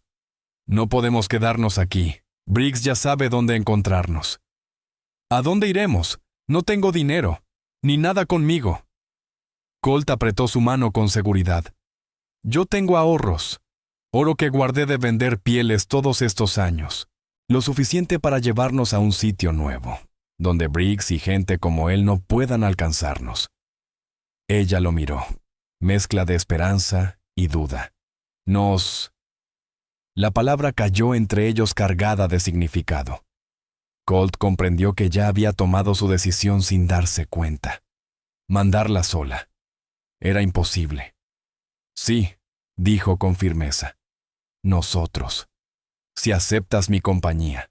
«No podemos quedarnos aquí. Briggs ya sabe dónde encontrarnos». «¿A dónde iremos? No tengo dinero, ni nada conmigo». Colt apretó su mano con seguridad. «Yo tengo ahorros, oro que guardé de vender pieles todos estos años, lo suficiente para llevarnos a un sitio nuevo, donde Briggs y gente como él no puedan alcanzarnos». Ella lo miró, mezcla de esperanza y duda. La palabra cayó entre ellos cargada de significado. Colt comprendió que ya había tomado su decisión sin darse cuenta. Mandarla sola. Era imposible. «Sí», dijo con firmeza. «Nosotros. Si aceptas mi compañía».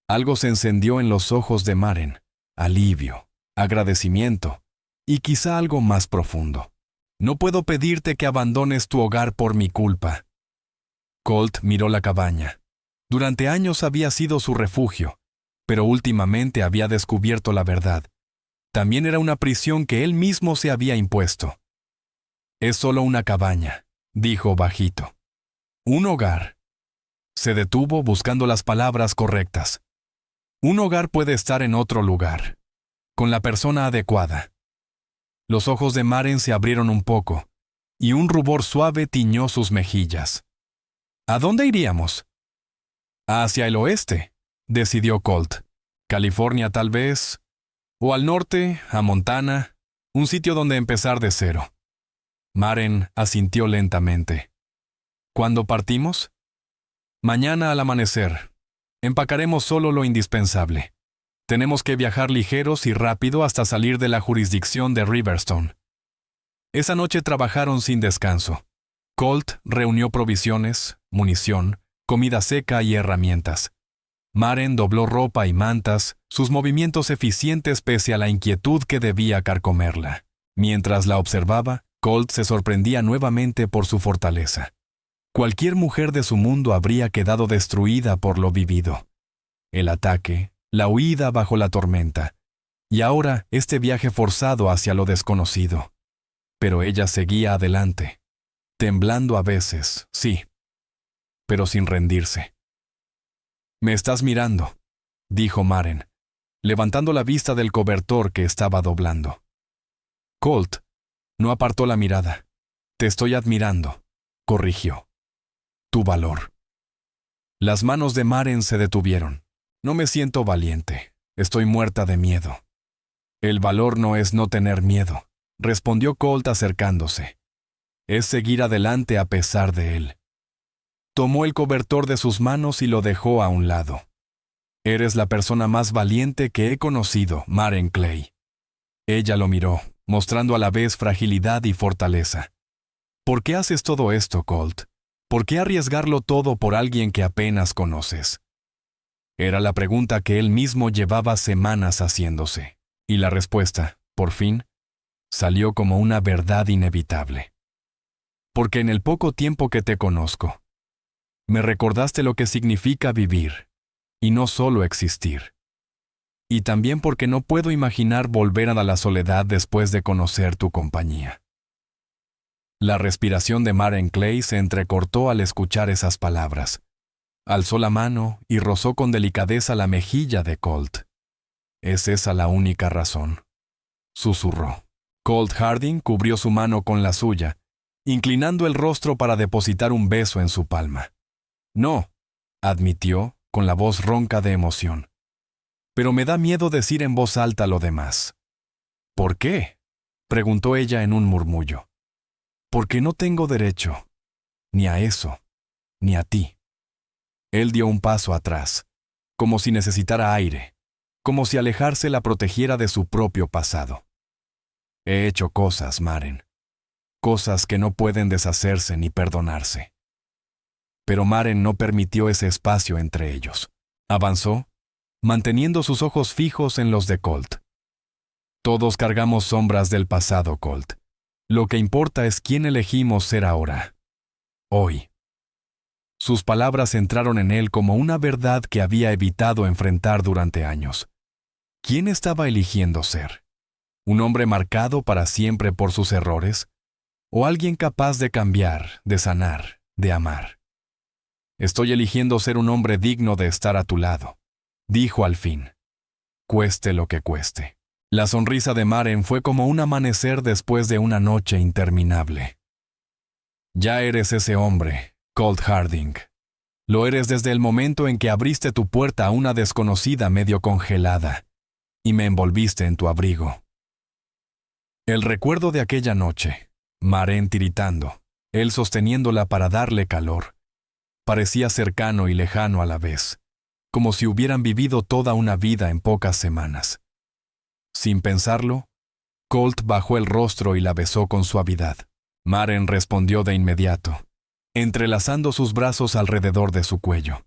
Algo se encendió en los ojos de Maren. Alivio, agradecimiento y quizá algo más profundo. «No puedo pedirte que abandones tu hogar por mi culpa». Colt miró la cabaña. Durante años había sido su refugio, pero últimamente había descubierto la verdad. También era una prisión que él mismo se había impuesto. «Es solo una cabaña», dijo bajito. «Un hogar». Se detuvo buscando las palabras correctas. «Un hogar puede estar en otro lugar, con la persona adecuada». Los ojos de Maren se abrieron un poco, y un rubor suave tiñó sus mejillas. «¿A dónde iríamos?» «Hacia el oeste», decidió Colt. «California tal vez, o al norte, a Montana, un sitio donde empezar de cero». Maren asintió lentamente. «¿Cuándo partimos?» «Mañana al amanecer. Empacaremos solo lo indispensable. Tenemos que viajar ligeros y rápido hasta salir de la jurisdicción de Riverstone». Esa noche trabajaron sin descanso. Colt reunió provisiones, munición, comida seca y herramientas. Maren dobló ropa y mantas, sus movimientos eficientes pese a la inquietud que debía carcomerla. Mientras la observaba, Colt se sorprendía nuevamente por su fortaleza. Cualquier mujer de su mundo habría quedado destruida por lo vivido. El ataque, la huida bajo la tormenta, y ahora este viaje forzado hacia lo desconocido. Pero ella seguía adelante, temblando a veces, sí, pero sin rendirse. «Me estás mirando», dijo Maren, levantando la vista del cobertor que estaba doblando. Colt no apartó la mirada. «Te estoy admirando», corrigió. «Tu valor». Las manos de Maren se detuvieron. «No me siento valiente. Estoy muerta de miedo». El valor no es no tener miedo, respondió Colt acercándose. Es seguir adelante a pesar de él. Tomó el cobertor de sus manos y lo dejó a un lado. Eres la persona más valiente que he conocido, Maren Clay. Ella lo miró, mostrando a la vez fragilidad y fortaleza. ¿Por qué haces todo esto, Colt? ¿Por qué arriesgarlo todo por alguien que apenas conoces? Era la pregunta que él mismo llevaba semanas haciéndose, y la respuesta, por fin, salió como una verdad inevitable. Porque en el poco tiempo que te conozco, me recordaste lo que significa vivir, y no solo existir. Y también porque no puedo imaginar volver a la soledad después de conocer tu compañía. La respiración de Maren Clay se entrecortó al escuchar esas palabras. Alzó la mano y rozó con delicadeza la mejilla de Colt. «Es esa la única razón», susurró. Colt Harding cubrió su mano con la suya, inclinando el rostro para depositar un beso en su palma. «No», admitió, con la voz ronca de emoción. «Pero me da miedo decir en voz alta lo demás». «¿Por qué?», preguntó ella en un murmullo. «Porque no tengo derecho, ni a eso, ni a ti». Él dio un paso atrás, como si necesitara aire, como si alejarse la protegiera de su propio pasado. «He hecho cosas, Maren, cosas que no pueden deshacerse ni perdonarse». Pero Maren no permitió ese espacio entre ellos. Avanzó, manteniendo sus ojos fijos en los de Colt. «Todos cargamos sombras del pasado, Colt. Lo que importa es quién elegimos ser ahora. Hoy». Sus palabras entraron en él como una verdad que había evitado enfrentar durante años. ¿Quién estaba eligiendo ser? ¿Un hombre marcado para siempre por sus errores? ¿O alguien capaz de cambiar, de sanar, de amar? «Estoy eligiendo ser un hombre digno de estar a tu lado», dijo al fin. Cueste lo que cueste. La sonrisa de Maren fue como un amanecer después de una noche interminable. «Ya eres ese hombre, Colt Harding. Lo eres desde el momento en que abriste tu puerta a una desconocida medio congelada y me envolviste en tu abrigo». El recuerdo de aquella noche, Maren tiritando, él sosteniéndola para darle calor, parecía cercano y lejano a la vez, como si hubieran vivido toda una vida en pocas semanas. Sin pensarlo, Colt bajó el rostro y la besó con suavidad. Maren respondió de inmediato, entrelazando sus brazos alrededor de su cuello.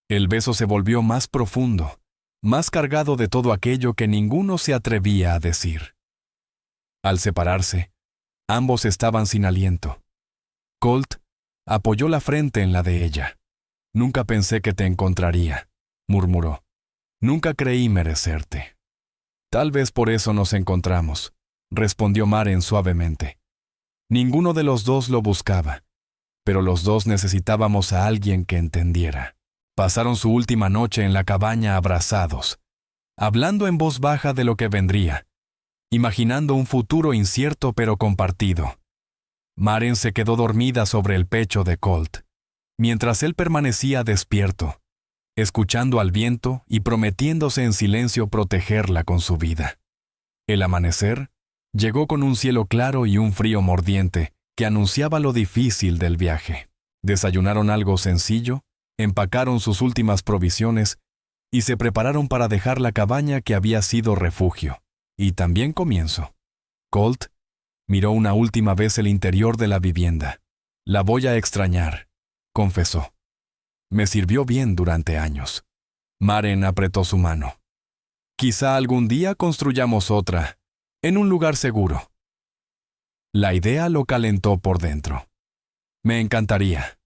El beso se volvió más profundo, más cargado de todo aquello que ninguno se atrevía a decir. Al separarse, ambos estaban sin aliento. Colt apoyó la frente en la de ella. «Nunca pensé que te encontraría», murmuró. «Nunca creí merecerte». «Tal vez por eso nos encontramos», respondió Maren suavemente. Ninguno de los dos lo buscaba, pero los dos necesitábamos a alguien que entendiera. Pasaron su última noche en la cabaña abrazados, hablando en voz baja de lo que vendría, imaginando un futuro incierto pero compartido. Maren se quedó dormida sobre el pecho de Colt, mientras él permanecía despierto, escuchando al viento y prometiéndose en silencio protegerla con su vida. El amanecer llegó con un cielo claro y un frío mordiente que anunciaba lo difícil del viaje. Desayunaron algo sencillo, empacaron sus últimas provisiones y se prepararon para dejar la cabaña que había sido refugio, y también comienzo. Colt miró una última vez el interior de la vivienda. «La voy a extrañar», confesó. «Me sirvió bien durante años». Maren apretó su mano. «Quizá algún día construyamos otra, en un lugar seguro». La idea lo calentó por dentro. «Me encantaría».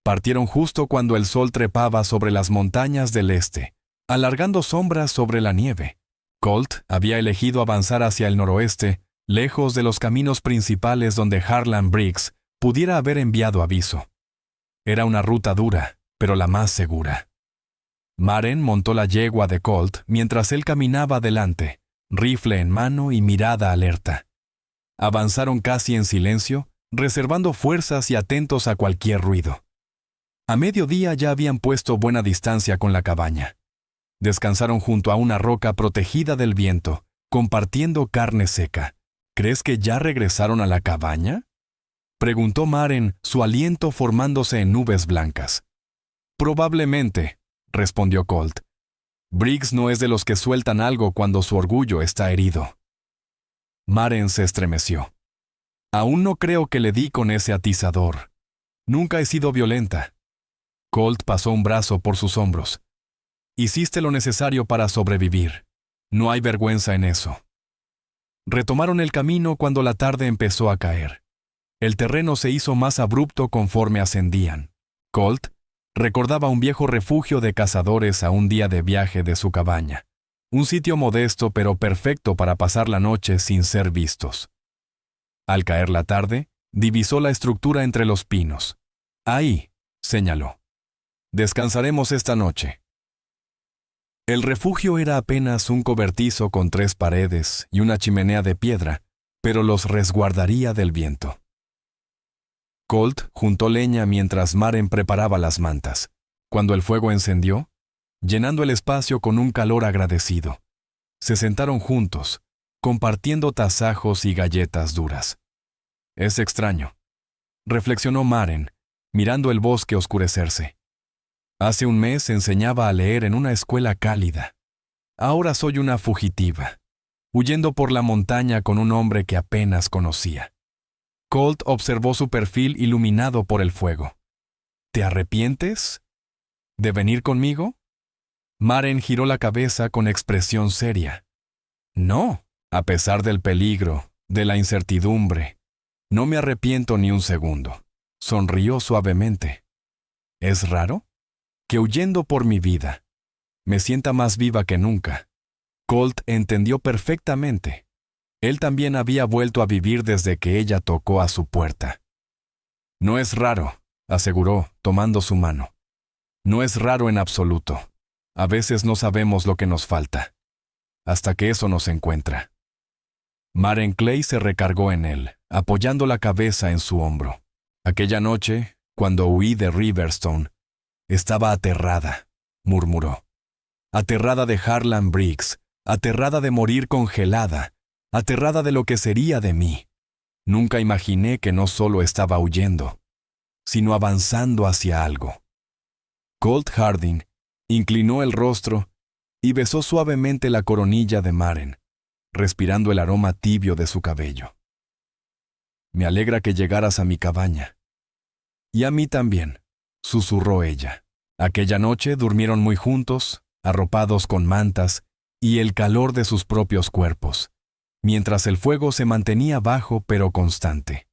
Partieron justo cuando el sol trepaba sobre las montañas del este, alargando sombras sobre la nieve. Colt había elegido avanzar hacia el noroeste, lejos de los caminos principales donde Harlan Briggs pudiera haber enviado aviso. Era una ruta dura, pero la más segura. Maren montó la yegua de Colt mientras él caminaba adelante, rifle en mano y mirada alerta. Avanzaron casi en silencio, reservando fuerzas y atentos a cualquier ruido. A mediodía ya habían puesto buena distancia con la cabaña. Descansaron junto a una roca protegida del viento, compartiendo carne seca. ¿Crees que ya regresaron a la cabaña?, preguntó Maren, su aliento formándose en nubes blancas. Probablemente, respondió Colt. Briggs no es de los que sueltan algo cuando su orgullo está herido. Maren se estremeció. Aún no creo que le di con ese atizador. Nunca he sido violenta. Colt pasó un brazo por sus hombros. Hiciste lo necesario para sobrevivir. No hay vergüenza en eso. Retomaron el camino cuando la tarde empezó a caer. El terreno se hizo más abrupto conforme ascendían. Colt recordaba un viejo refugio de cazadores a un día de viaje de su cabaña. Un sitio modesto pero perfecto para pasar la noche sin ser vistos. Al caer la tarde, divisó la estructura entre los pinos. Ahí, señaló. Descansaremos esta noche. El refugio era apenas un cobertizo con 3 paredes y una chimenea de piedra, pero los resguardaría del viento. Colt juntó leña mientras Maren preparaba las mantas. Cuando el fuego encendió, llenando el espacio con un calor agradecido, se sentaron juntos, compartiendo tasajos y galletas duras. Es extraño, reflexionó Maren, mirando el bosque oscurecerse. Hace un mes enseñaba a leer en una escuela cálida. Ahora soy una fugitiva, huyendo por la montaña con un hombre que apenas conocía. Colt observó su perfil iluminado por el fuego. ¿Te arrepientes de venir conmigo? Maren giró la cabeza con expresión seria. No, a pesar del peligro, de la incertidumbre, no me arrepiento ni un segundo. Sonrió suavemente. ¿Es raro? Que huyendo por mi vida, me sienta más viva que nunca. Colt entendió perfectamente. Él también había vuelto a vivir desde que ella tocó a su puerta. No es raro, aseguró, tomando su mano. No es raro en absoluto. A veces no sabemos lo que nos falta, hasta que eso nos encuentra. Maren Clay se recargó en él, apoyando la cabeza en su hombro. Aquella noche, cuando huí de Riverstone, estaba aterrada, murmuró. Aterrada de Harlan Briggs, aterrada de morir congelada, aterrada de lo que sería de mí. Nunca imaginé que no solo estaba huyendo, sino avanzando hacia algo. Colt Harding inclinó el rostro y besó suavemente la coronilla de Maren, respirando el aroma tibio de su cabello. Me alegra que llegaras a mi cabaña. Y a mí también, susurró ella. Aquella noche durmieron muy juntos, arropados con mantas y el calor de sus propios cuerpos, mientras el fuego se mantenía bajo pero constante.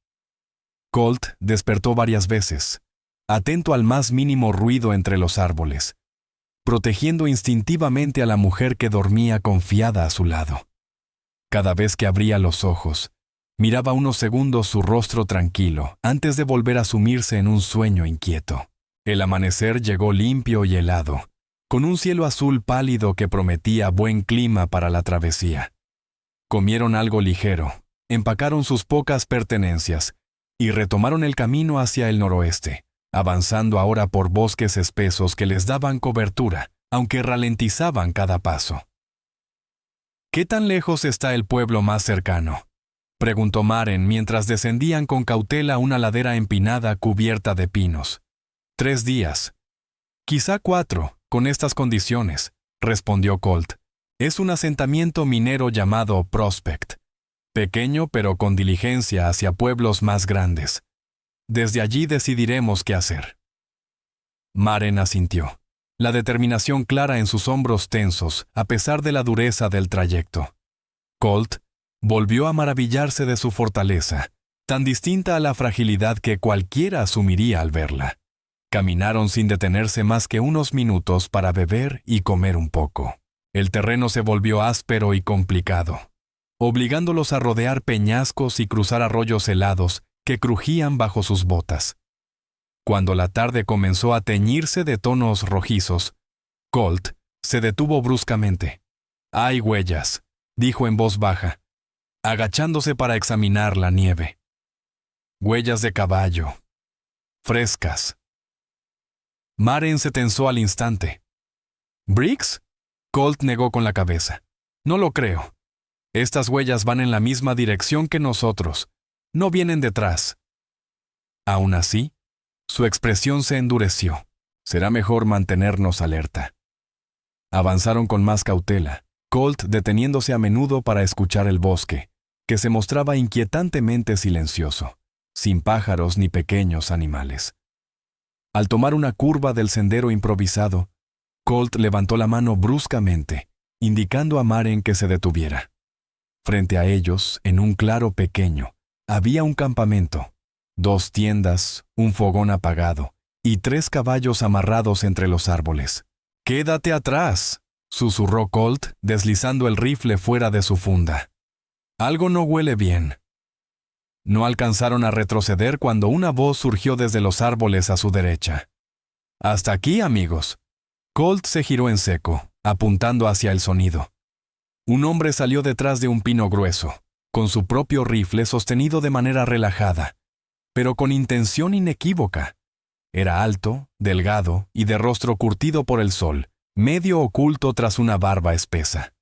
Colt despertó varias veces, atento al más mínimo ruido entre los árboles, protegiendo instintivamente a la mujer que dormía confiada a su lado. Cada vez que abría los ojos, miraba unos segundos su rostro tranquilo antes de volver a sumirse en un sueño inquieto. El amanecer llegó limpio y helado, con un cielo azul pálido que prometía buen clima para la travesía. Comieron algo ligero, empacaron sus pocas pertenencias y retomaron el camino hacia el noroeste, avanzando ahora por bosques espesos que les daban cobertura, aunque ralentizaban cada paso. ¿Qué tan lejos está el pueblo más cercano?, preguntó Maren mientras descendían con cautela una ladera empinada cubierta de pinos. 3 días. Quizá 4, con estas condiciones, respondió Colt. Es un asentamiento minero llamado Prospect, pequeño pero con diligencia hacia pueblos más grandes. Desde allí decidiremos qué hacer. Maren asintió, la determinación clara en sus hombros tensos, a pesar de la dureza del trayecto. Colt volvió a maravillarse de su fortaleza, tan distinta a la fragilidad que cualquiera asumiría al verla. Caminaron sin detenerse más que unos minutos para beber y comer un poco. El terreno se volvió áspero y complicado, obligándolos a rodear peñascos y cruzar arroyos helados que crujían bajo sus botas. Cuando la tarde comenzó a teñirse de tonos rojizos, Colt se detuvo bruscamente. «Hay huellas», dijo en voz baja, agachándose para examinar la nieve. «Huellas de caballo. Frescas». Maren se tensó al instante. «¿Briggs?» Colt negó con la cabeza. «No lo creo. Estas huellas van en la misma dirección que nosotros. No vienen detrás. Aún así, su expresión se endureció. Será mejor mantenernos alerta. Avanzaron con más cautela, Colt deteniéndose a menudo para escuchar el bosque, que se mostraba inquietantemente silencioso, sin pájaros ni pequeños animales. Al tomar una curva del sendero improvisado, Colt levantó la mano bruscamente, indicando a Maren que se detuviera. Frente a ellos, en un claro pequeño, había un campamento, 2 tiendas, un fogón apagado y 3 caballos amarrados entre los árboles. «¡Quédate atrás!», susurró Colt, deslizando el rifle fuera de su funda. «Algo no huele bien». No alcanzaron a retroceder cuando una voz surgió desde los árboles a su derecha. «Hasta aquí, amigos». Colt se giró en seco, apuntando hacia el sonido. Un hombre salió detrás de un pino grueso, con su propio rifle sostenido de manera relajada, pero con intención inequívoca. Era alto, delgado y de rostro curtido por el sol, medio oculto tras una barba espesa.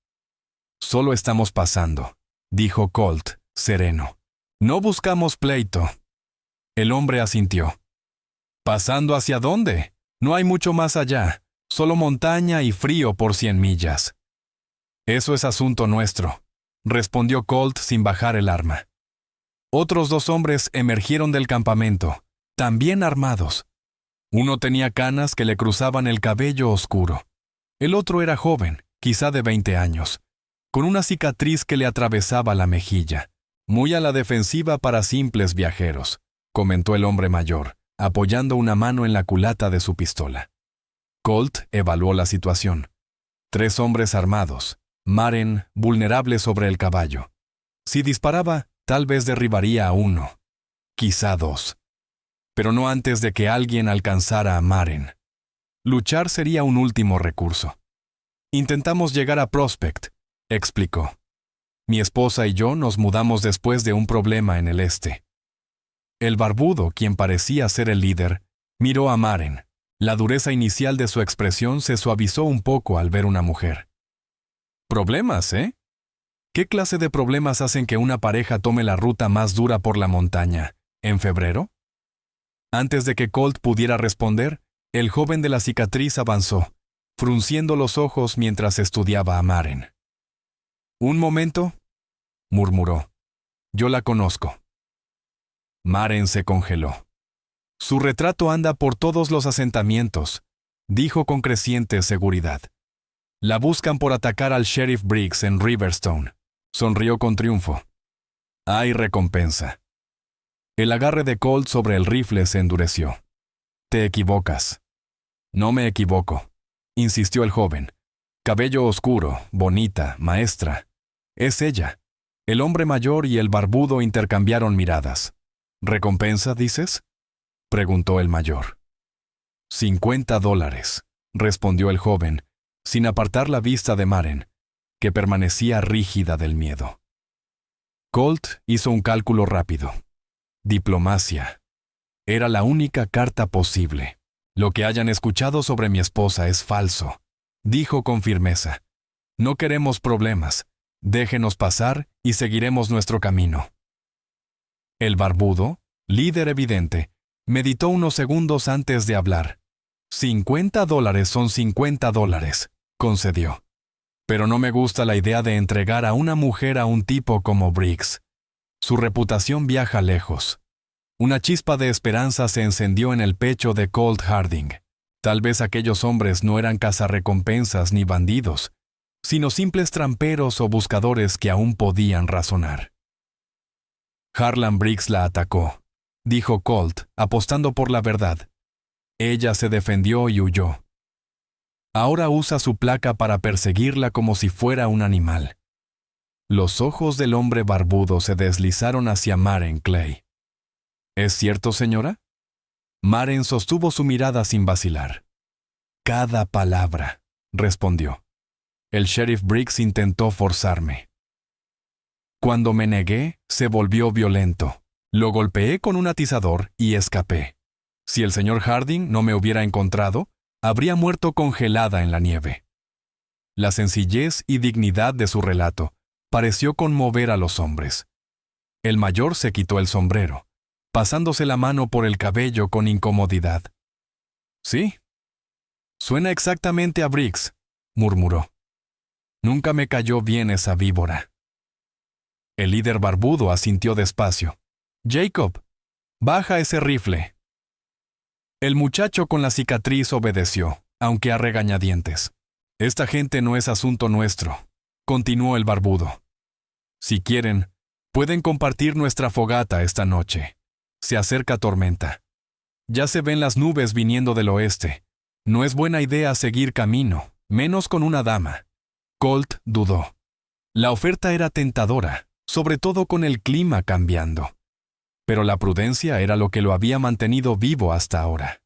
«Solo estamos pasando», dijo Colt, sereno. «No buscamos pleito». El hombre asintió. «¿Pasando hacia dónde? No hay mucho más allá, solo montaña y frío por 100 millas». «Eso es asunto nuestro», respondió Colt sin bajar el arma. Otros 2 hombres emergieron del campamento, también armados. Uno tenía canas que le cruzaban el cabello oscuro. El otro era joven, quizá de 20 años, con una cicatriz que le atravesaba la mejilla, muy a la defensiva para simples viajeros, comentó el hombre mayor, apoyando una mano en la culata de su pistola. Colt evaluó la situación. 3 hombres armados, Maren vulnerable sobre el caballo. Si disparaba, tal vez derribaría a 1, quizá 2. Pero no antes de que alguien alcanzara a Maren. Luchar sería un último recurso. «Intentamos llegar a Prospect», explicó. «Mi esposa y yo nos mudamos después de un problema en el este». El barbudo, quien parecía ser el líder, miró a Maren. La dureza inicial de su expresión se suavizó un poco al ver una mujer. «¿Problemas, eh? ¿Qué clase de problemas hacen que una pareja tome la ruta más dura por la montaña, en febrero?» Antes de que Colt pudiera responder, el joven de la cicatriz avanzó, frunciendo los ojos mientras estudiaba a Maren. «Un momento», murmuró. «Yo la conozco». Maren se congeló. «Su retrato anda por todos los asentamientos», dijo con creciente seguridad. «La buscan por atacar al sheriff Briggs en Riverstone», sonrió con triunfo. «Hay recompensa». El agarre de Colt sobre el rifle se endureció. «Te equivocas». «No me equivoco», insistió el joven. «Cabello oscuro, bonita, maestra. Es ella». El hombre mayor y el barbudo intercambiaron miradas. «¿Recompensa, dices?», preguntó el mayor. $50, respondió el joven, sin apartar la vista de Maren, que permanecía rígida del miedo. Colt hizo un cálculo rápido. Diplomacia. Era la única carta posible. «Lo que hayan escuchado sobre mi esposa es falso», dijo con firmeza. «No queremos problemas. Déjenos pasar y seguiremos nuestro camino». El barbudo, líder evidente, meditó unos segundos antes de hablar. $50 son $50, concedió. «Pero no me gusta la idea de entregar a una mujer a un tipo como Briggs. Su reputación viaja lejos». Una chispa de esperanza se encendió en el pecho de Colt Harding. Tal vez aquellos hombres no eran cazarrecompensas ni bandidos, sino simples tramperos o buscadores que aún podían razonar. «Harlan Briggs la atacó», dijo Colt, apostando por la verdad. «Ella se defendió y huyó. Ahora usa su placa para perseguirla como si fuera un animal». Los ojos del hombre barbudo se deslizaron hacia Maren Clay. «¿Es cierto, señora?». Maren sostuvo su mirada sin vacilar. «Cada palabra», respondió. «El sheriff Briggs intentó forzarme. Cuando me negué, se volvió violento. Lo golpeé con un atizador y escapé. Si el señor Harding no me hubiera encontrado, habría muerto congelada en la nieve». La sencillez y dignidad de su relato pareció conmover a los hombres. El mayor se quitó el sombrero, pasándose la mano por el cabello con incomodidad. «Sí. Suena exactamente a Briggs», murmuró. «Nunca me cayó bien esa víbora». El líder barbudo asintió despacio. «Jacob, baja ese rifle». El muchacho con la cicatriz obedeció, aunque a regañadientes. «Esta gente no es asunto nuestro», continuó el barbudo. «Si quieren, pueden compartir nuestra fogata esta noche. Se acerca tormenta. Ya se ven las nubes viniendo del oeste. No es buena idea seguir camino, menos con una dama». Colt dudó. La oferta era tentadora, sobre todo con el clima cambiando. Pero la prudencia era lo que lo había mantenido vivo hasta ahora.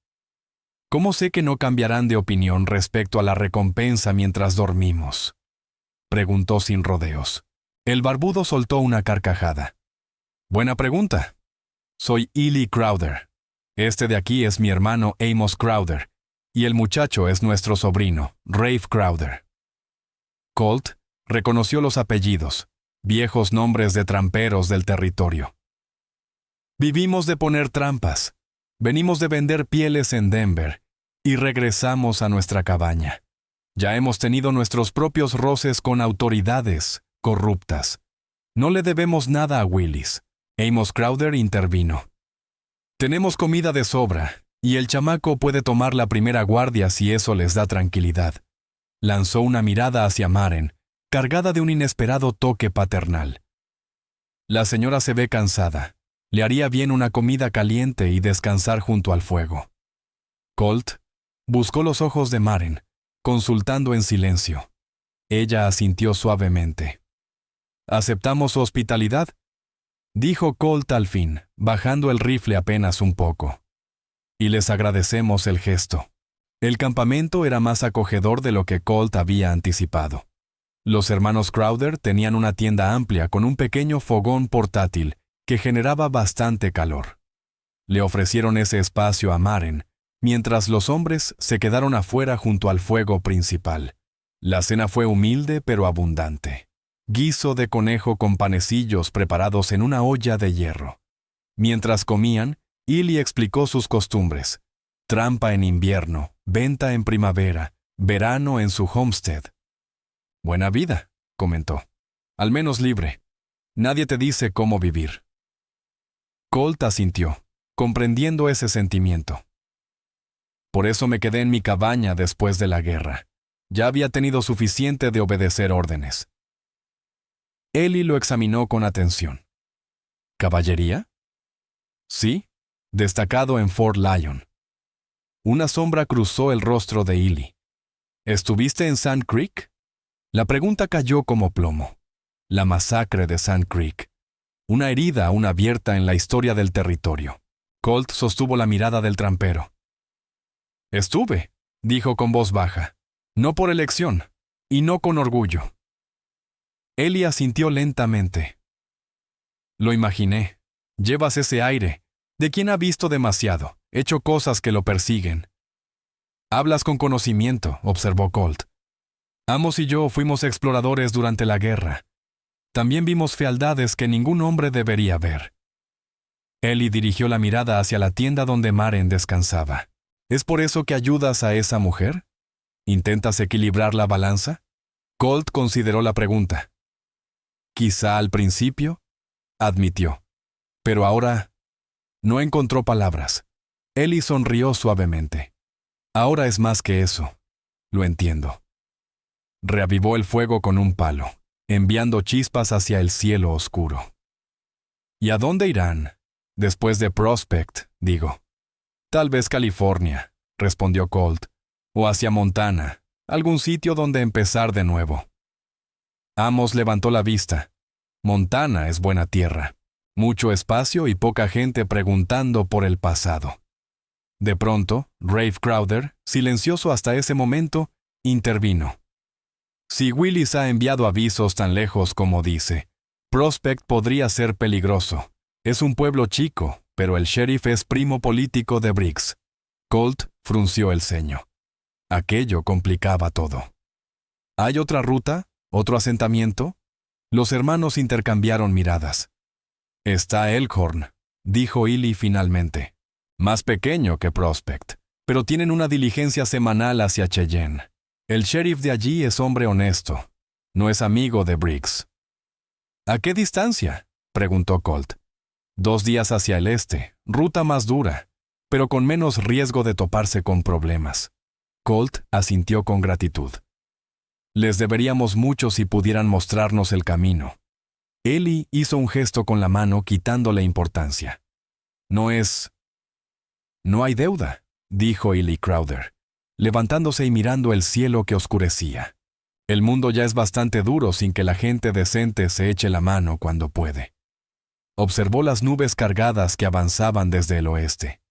«¿Cómo sé que no cambiarán de opinión respecto a la recompensa mientras dormimos?», preguntó sin rodeos. El barbudo soltó una carcajada. «Buena pregunta. Soy Ely Crowder. Este de aquí es mi hermano Amos Crowder, y el muchacho es nuestro sobrino, Rafe Crowder». Colt reconoció los apellidos, viejos nombres de tramperos del territorio. «Vivimos de poner trampas. Venimos de vender pieles en Denver y regresamos a nuestra cabaña. Ya hemos tenido nuestros propios roces con autoridades corruptas. No le debemos nada a Willis». Amos Crowder intervino. «Tenemos comida de sobra, y el chamaco puede tomar la primera guardia si eso les da tranquilidad». Lanzó una mirada hacia Maren, cargada de un inesperado toque paternal. «La señora se ve cansada. Le haría bien una comida caliente y descansar junto al fuego». Colt buscó los ojos de Maren, consultando en silencio. Ella asintió suavemente. «¿Aceptamos su hospitalidad?», dijo Colt al fin, bajando el rifle apenas un poco. «Y les agradecemos el gesto». El campamento era más acogedor de lo que Colt había anticipado. Los hermanos Crowder tenían una tienda amplia con un pequeño fogón portátil que generaba bastante calor. Le ofrecieron ese espacio a Maren, mientras los hombres se quedaron afuera junto al fuego principal. La cena fue humilde pero abundante. Guiso de conejo con panecillos preparados en una olla de hierro. Mientras comían, Ely explicó sus costumbres. Trampa en invierno, venta en primavera, verano en su homestead. «Buena vida», comentó. «Al menos libre. Nadie te dice cómo vivir». Colt asintió, comprendiendo ese sentimiento. «Por eso me quedé en mi cabaña después de la guerra. Ya había tenido suficiente de obedecer órdenes». Ely lo examinó con atención. «¿Caballería?». «Sí, destacado en Fort Lyon». Una sombra cruzó el rostro de Ely. «¿Estuviste en Sand Creek?». La pregunta cayó como plomo. La masacre de Sand Creek. Una herida aún abierta en la historia del territorio. Colt sostuvo la mirada del trampero. «Estuve», dijo con voz baja. «No por elección, y no con orgullo». Ely asintió lentamente. «Lo imaginé. Llevas ese aire, de quien ha visto demasiado, hecho cosas que lo persiguen». «Hablas con conocimiento», observó Colt. «Amos y yo fuimos exploradores durante la guerra. También vimos fealdades que ningún hombre debería ver». Ely dirigió la mirada hacia la tienda donde Maren descansaba. «¿Es por eso que ayudas a esa mujer? ¿Intentas equilibrar la balanza?». Colt consideró la pregunta. «Quizá al principio», admitió. «Pero ahora…». No encontró palabras. Ely sonrió suavemente. «Ahora es más que eso. Lo entiendo». Reavivó el fuego con un palo, enviando chispas hacia el cielo oscuro. «¿Y a dónde irán? Después de Prospect, digo». «Tal vez California», respondió Colt. «O hacia Montana, algún sitio donde empezar de nuevo». Amos levantó la vista. Montana es buena tierra. Mucho espacio y poca gente preguntando por el pasado. De pronto, Rafe Crowder, silencioso hasta ese momento, intervino. «Si Willis ha enviado avisos tan lejos como dice, Prospect podría ser peligroso. Es un pueblo chico, pero el sheriff es primo político de Briggs». Colt frunció el ceño. Aquello complicaba todo. «¿Hay otra ruta? ¿Otro asentamiento?». Los hermanos intercambiaron miradas. «Está Elkhorn», dijo Ely finalmente. «Más pequeño que Prospect, pero tienen una diligencia semanal hacia Cheyenne. El sheriff de allí es hombre honesto. No es amigo de Briggs». «¿A qué distancia?», preguntó Colt. «2 días hacia el este, ruta más dura, pero con menos riesgo de toparse con problemas». Colt asintió con gratitud. «Les deberíamos mucho si pudieran mostrarnos el camino». Ely hizo un gesto con la mano quitándole importancia. «No hay deuda», dijo Ely Crowder, levantándose y mirando el cielo que oscurecía. «El mundo ya es bastante duro sin que la gente decente se eche la mano cuando puede». Observó las nubes cargadas que avanzaban desde el oeste.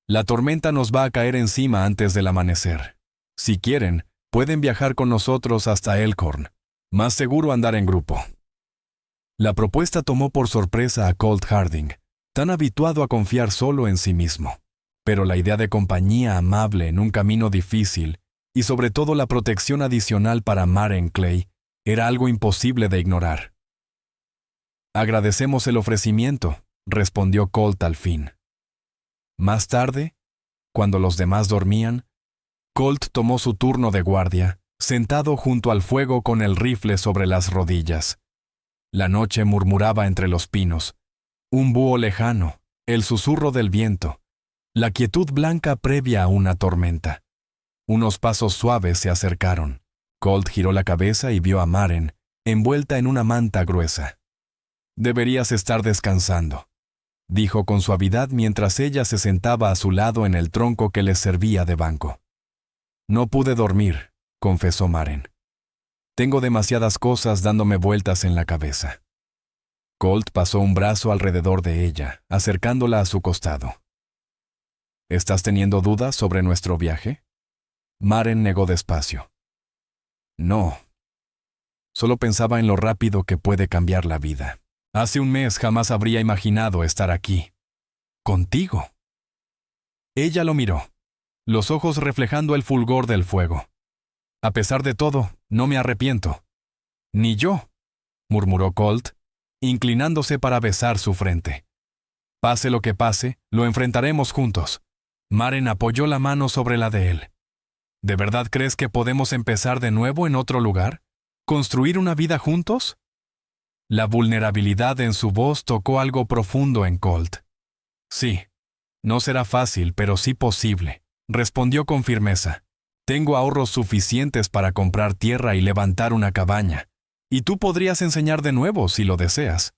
«La tormenta nos va a caer encima antes del amanecer. Si quieren, pueden viajar con nosotros hasta Elkhorn. Más seguro andar en grupo». La propuesta tomó por sorpresa a Colt Harding, tan habituado a confiar solo en sí mismo. Pero la idea de compañía amable en un camino difícil, y sobre todo la protección adicional para Maren Clay, era algo imposible de ignorar. «Agradecemos el ofrecimiento», respondió Colt al fin. Más tarde, cuando los demás dormían, Colt tomó su turno de guardia, sentado junto al fuego con el rifle sobre las rodillas. La noche murmuraba entre los pinos, un búho lejano, el susurro del viento, la quietud blanca previa a una tormenta. Unos pasos suaves se acercaron. Colt giró la cabeza y vio a Maren, envuelta en una manta gruesa. «Deberías estar descansando», dijo con suavidad mientras ella se sentaba a su lado en el tronco que les servía de banco. «No pude dormir», confesó Maren. «Tengo demasiadas cosas dándome vueltas en la cabeza». Colt pasó un brazo alrededor de ella, acercándola a su costado. «¿Estás teniendo dudas sobre nuestro viaje?». Maren negó despacio. «No. Solo pensaba en lo rápido que puede cambiar la vida. Hace un mes jamás habría imaginado estar aquí. Contigo». Ella lo miró, los ojos reflejando el fulgor del fuego. «A pesar de todo, no me arrepiento». «Ni yo», murmuró Colt, inclinándose para besar su frente. «Pase lo que pase, lo enfrentaremos juntos». Maren apoyó la mano sobre la de él. «¿De verdad crees que podemos empezar de nuevo en otro lugar? ¿Construir una vida juntos?». La vulnerabilidad en su voz tocó algo profundo en Colt. «Sí, no será fácil, pero sí posible», respondió con firmeza. «Tengo ahorros suficientes para comprar tierra y levantar una cabaña, y tú podrías enseñar de nuevo si lo deseas».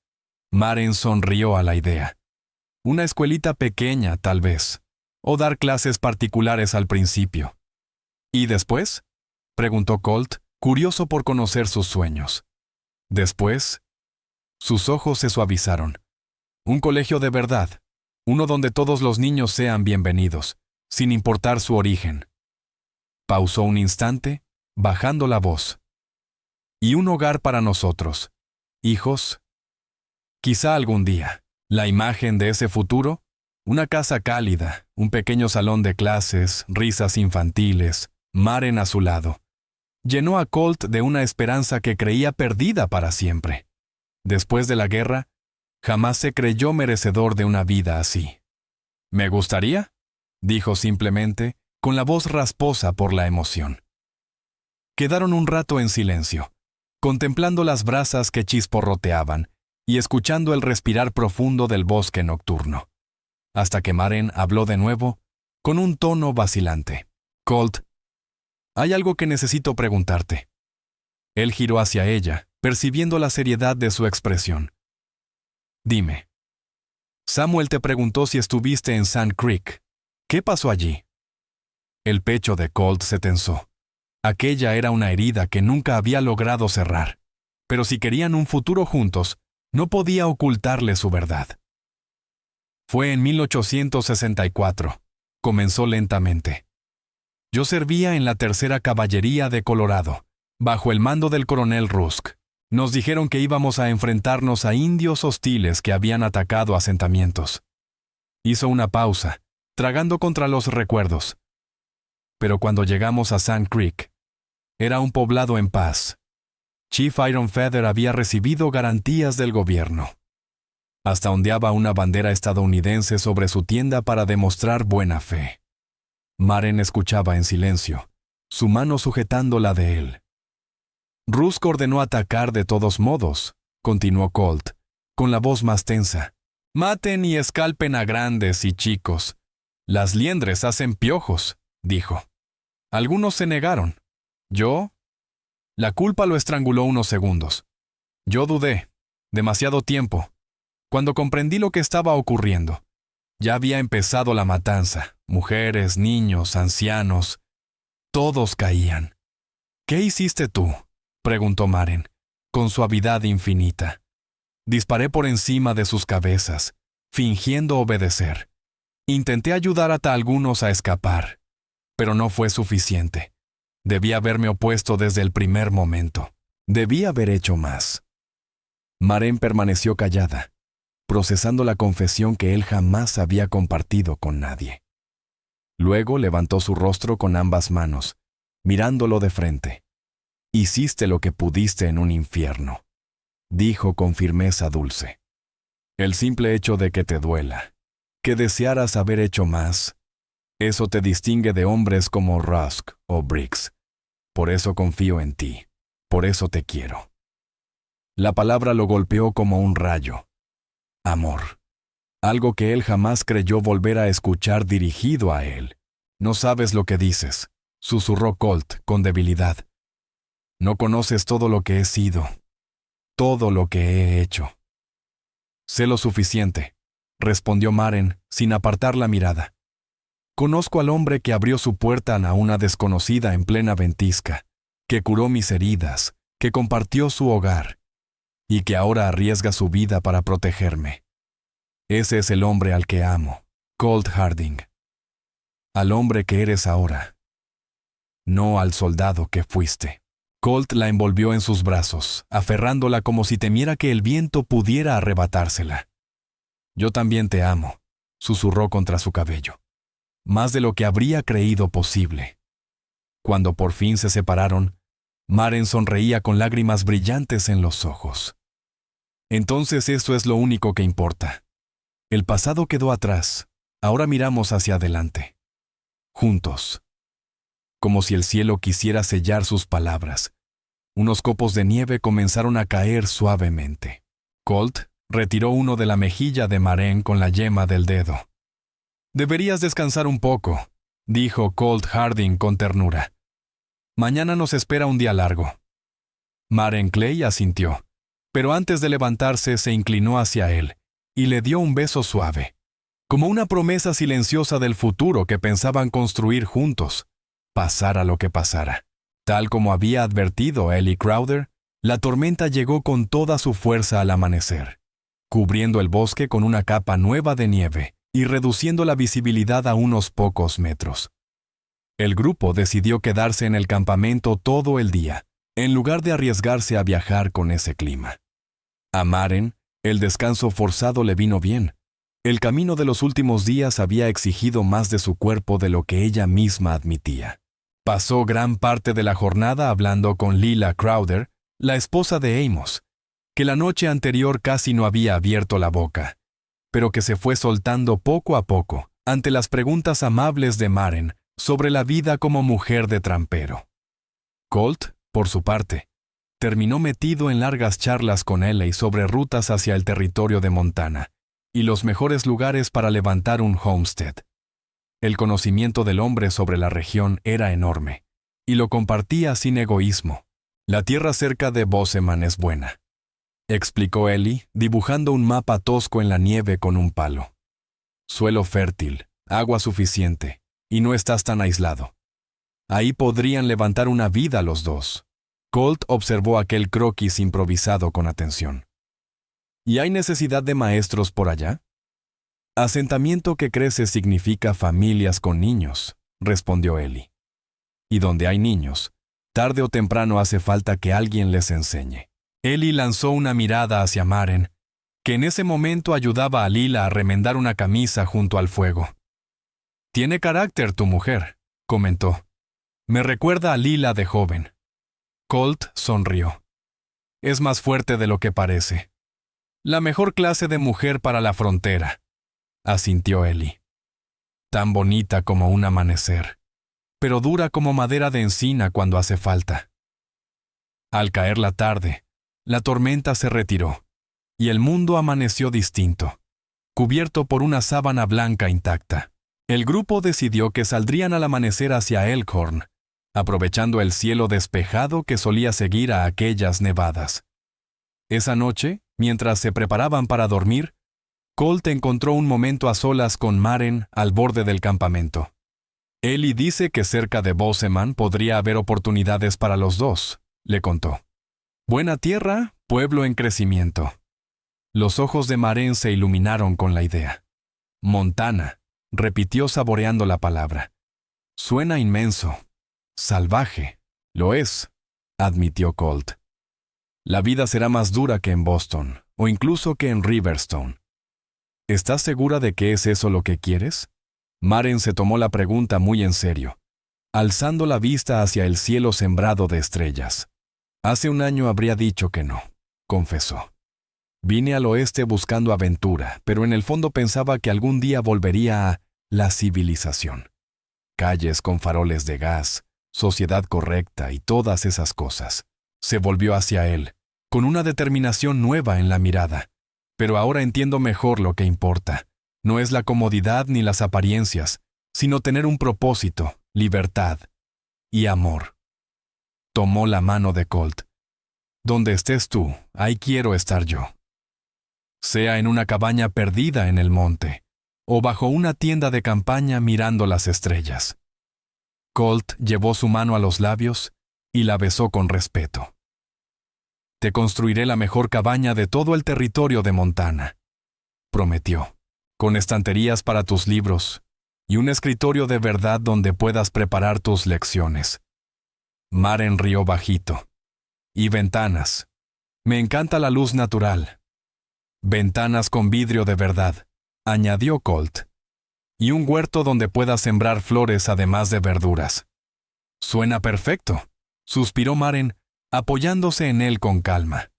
Maren sonrió a la idea. «Una escuelita pequeña, tal vez, o dar clases particulares al principio». «¿Y después?», preguntó Colt, curioso por conocer sus sueños. «Después…». Sus ojos se suavizaron. «Un colegio de verdad, uno donde todos los niños sean bienvenidos, sin importar su origen». Pausó un instante, bajando la voz. «Y un hogar para nosotros, hijos. Quizá algún día, la imagen de ese futuro, una casa cálida, un pequeño salón de clases, risas infantiles, Maren a su lado». Llenó a Colt de una esperanza que creía perdida para siempre. Después de la guerra, jamás se creyó merecedor de una vida así. «¿Me gustaría?», dijo simplemente, con la voz rasposa por la emoción. Quedaron un rato en silencio, contemplando las brasas que chisporroteaban y escuchando el respirar profundo del bosque nocturno, hasta que Maren habló de nuevo, con un tono vacilante. «Colt, hay algo que necesito preguntarte». Él giró hacia ella, percibiendo la seriedad de su expresión. «Dime. Samuel te preguntó si estuviste en Sand Creek. ¿Qué pasó allí?». El pecho de Colt se tensó. Aquella era una herida que nunca había logrado cerrar, pero si querían un futuro juntos, no podía ocultarle su verdad. «Fue en 1864», comenzó lentamente. «Yo servía en la 3ª Caballería de Colorado, bajo el mando del coronel Rusk. Nos dijeron que íbamos a enfrentarnos a indios hostiles que habían atacado asentamientos». Hizo una pausa, tragando contra los recuerdos. «Pero cuando llegamos a Sand Creek, era un poblado en paz. Chief Iron Feather había recibido garantías del gobierno. Hasta ondeaba una bandera estadounidense sobre su tienda para demostrar buena fe. Maren escuchaba en silencio, su mano sujetando la de él. Rusk ordenó atacar de todos modos, continuó Colt, con la voz más tensa. Maten y escalpen a grandes y chicos. Las liendres hacen piojos, dijo. Algunos se negaron. ¿Yo? La culpa lo estranguló unos segundos. Yo dudé. Demasiado tiempo. Cuando comprendí lo que estaba ocurriendo. Ya había empezado la matanza. Mujeres, niños, ancianos. Todos caían. ¿Qué hiciste tú?, preguntó Maren, con suavidad infinita. Disparé por encima de sus cabezas, fingiendo obedecer. Intenté ayudar a algunos a escapar, pero no fue suficiente. Debí haberme opuesto desde el primer momento. Debí haber hecho más. Maren permaneció callada, procesando la confesión que él jamás había compartido con nadie. Luego levantó su rostro con ambas manos, mirándolo de frente. Hiciste lo que pudiste en un infierno, dijo con firmeza dulce. El simple hecho de que te duela, que desearas haber hecho más, eso te distingue de hombres como Rusk o Briggs. Por eso confío en ti, por eso te quiero. La palabra lo golpeó como un rayo. Amor. Algo que él jamás creyó volver a escuchar dirigido a él. No sabes lo que dices, susurró Colt con debilidad. No conoces todo lo que he sido, todo lo que he hecho. Sé lo suficiente, respondió Maren sin apartar la mirada. Conozco al hombre que abrió su puerta a una desconocida en plena ventisca, que curó mis heridas, que compartió su hogar, y que ahora arriesga su vida para protegerme. Ese es el hombre al que amo, Colt Harding. Al hombre que eres ahora, no al soldado que fuiste. Colt la envolvió en sus brazos, aferrándola como si temiera que el viento pudiera arrebatársela. Yo también te amo, susurró contra su cabello. Más de lo que habría creído posible. Cuando por fin se separaron, Maren sonreía con lágrimas brillantes en los ojos. Entonces eso es lo único que importa. El pasado quedó atrás, ahora miramos hacia adelante. Juntos. Como si el cielo quisiera sellar sus palabras. Unos copos de nieve comenzaron a caer suavemente. Colt retiró uno de la mejilla de Maren con la yema del dedo. Deberías descansar un poco, dijo Colt Harding con ternura. Mañana nos espera un día largo. Maren Clay asintió, pero antes de levantarse se inclinó hacia él y le dio un beso suave, como una promesa silenciosa del futuro que pensaban construir juntos. Pasara lo que pasara. Tal como había advertido Ellie Crowder, la tormenta llegó con toda su fuerza al amanecer, cubriendo el bosque con una capa nueva de nieve y reduciendo la visibilidad a unos pocos metros. El grupo decidió quedarse en el campamento todo el día, en lugar de arriesgarse a viajar con ese clima. A Maren, el descanso forzado le vino bien. El camino de los últimos días había exigido más de su cuerpo de lo que ella misma admitía. Pasó gran parte de la jornada hablando con Lila Crowder, la esposa de Amos, que la noche anterior casi no había abierto la boca, pero que se fue soltando poco a poco ante las preguntas amables de Maren sobre la vida como mujer de trampero. Colt, por su parte, terminó metido en largas charlas con Ellie sobre rutas hacia el territorio de Montana y los mejores lugares para levantar un homestead. El conocimiento del hombre sobre la región era enorme, y lo compartía sin egoísmo. La tierra cerca de Bozeman es buena, explicó Ellie, dibujando un mapa tosco en la nieve con un palo. Suelo fértil, agua suficiente, y no estás tan aislado. Ahí podrían levantar una vida los dos. Colt observó aquel croquis improvisado con atención. ¿Y hay necesidad de maestros por allá? Asentamiento que crece significa familias con niños, respondió Ellie. Y donde hay niños, tarde o temprano hace falta que alguien les enseñe. Ellie lanzó una mirada hacia Maren, que en ese momento ayudaba a Lila a remendar una camisa junto al fuego. Tiene carácter tu mujer, comentó. Me recuerda a Lila de joven. Colt sonrió. Es más fuerte de lo que parece. La mejor clase de mujer para la frontera, asintió Ellie. Tan bonita como un amanecer, pero dura como madera de encina cuando hace falta. Al caer la tarde, la tormenta se retiró, y el mundo amaneció distinto, cubierto por una sábana blanca intacta. El grupo decidió que saldrían al amanecer hacia Elkhorn, aprovechando el cielo despejado que solía seguir a aquellas nevadas. Esa noche, mientras se preparaban para dormir, Colt encontró un momento a solas con Maren al borde del campamento. Ellie dice que cerca de Bozeman podría haber oportunidades para los dos, le contó. Buena tierra, pueblo en crecimiento. Los ojos de Maren se iluminaron con la idea. Montana, repitió saboreando la palabra. Suena inmenso. Salvaje. Lo es, admitió Colt. La vida será más dura que en Boston, o incluso que en Riverstone. ¿Estás segura de que es eso lo que quieres? Maren se tomó la pregunta muy en serio, alzando la vista hacia el cielo sembrado de estrellas. Hace un año habría dicho que no, confesó. Vine al oeste buscando aventura, pero en el fondo pensaba que algún día volvería a la civilización. Calles con faroles de gas, sociedad correcta y todas esas cosas. Se volvió hacia él, con una determinación nueva en la mirada. Pero ahora entiendo mejor lo que importa. No es la comodidad ni las apariencias, sino tener un propósito, libertad y amor. Tomó la mano de Colt. Donde estés tú, ahí quiero estar yo. Sea en una cabaña perdida en el monte, o bajo una tienda de campaña mirando las estrellas. Colt llevó su mano a los labios y la besó con respeto. Te construiré la mejor cabaña de todo el territorio de Montana, prometió, con estanterías para tus libros y un escritorio de verdad donde puedas preparar tus lecciones. Maren rió bajito. Y ventanas. Me encanta la luz natural. Ventanas con vidrio de verdad, añadió Colt. Y un huerto donde puedas sembrar flores además de verduras. Suena perfecto, suspiró Maren, apoyándose en él con calma.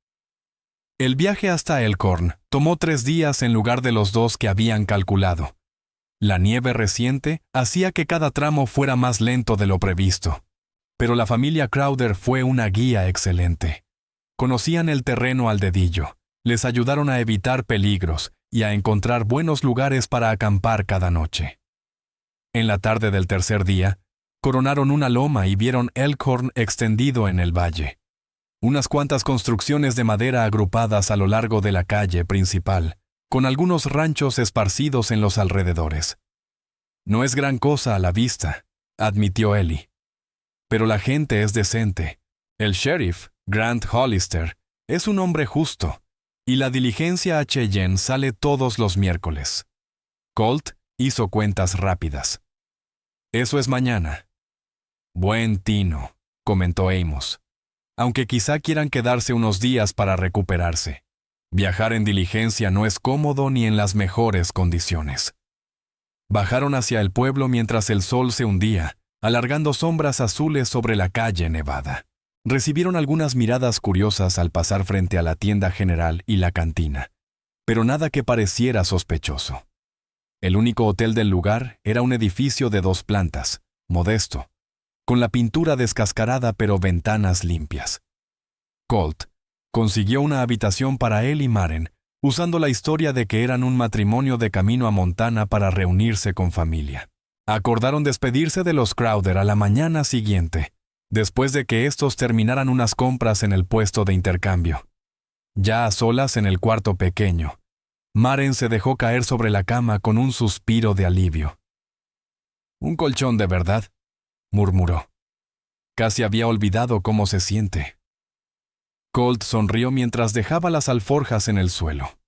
El viaje hasta Elkhorn tomó 3 días en lugar de los 2 que habían calculado. La nieve reciente hacía que cada tramo fuera más lento de lo previsto. Pero la familia Crowder fue una guía excelente. Conocían el terreno al dedillo, les ayudaron a evitar peligros y a encontrar buenos lugares para acampar cada noche. En la tarde del tercer día, coronaron una loma y vieron Elkhorn extendido en el valle. Unas cuantas construcciones de madera agrupadas a lo largo de la calle principal, con algunos ranchos esparcidos en los alrededores. No es gran cosa a la vista, admitió Ellie. Pero la gente es decente. El sheriff, Grant Hollister, es un hombre justo, y la diligencia a Cheyenne sale todos los miércoles. Colt hizo cuentas rápidas. Eso es mañana. Buen tino, comentó Amos. Aunque quizá quieran quedarse unos días para recuperarse. Viajar en diligencia no es cómodo ni en las mejores condiciones. Bajaron hacia el pueblo mientras el sol se hundía, alargando sombras azules sobre la calle nevada. Recibieron algunas miradas curiosas al pasar frente a la tienda general y la cantina, pero nada que pareciera sospechoso. El único hotel del lugar era un edificio de 2 plantas, modesto, con la pintura descascarada pero ventanas limpias. Colt consiguió una habitación para él y Maren, usando la historia de que eran un matrimonio de camino a Montana para reunirse con familia. Acordaron despedirse de los Crowder a la mañana siguiente, después de que estos terminaran unas compras en el puesto de intercambio. Ya a solas en el cuarto pequeño, Maren se dejó caer sobre la cama con un suspiro de alivio. «Un colchón de verdad», murmuró. Casi había olvidado cómo se siente. Colt sonrió mientras dejaba las alforjas en el suelo.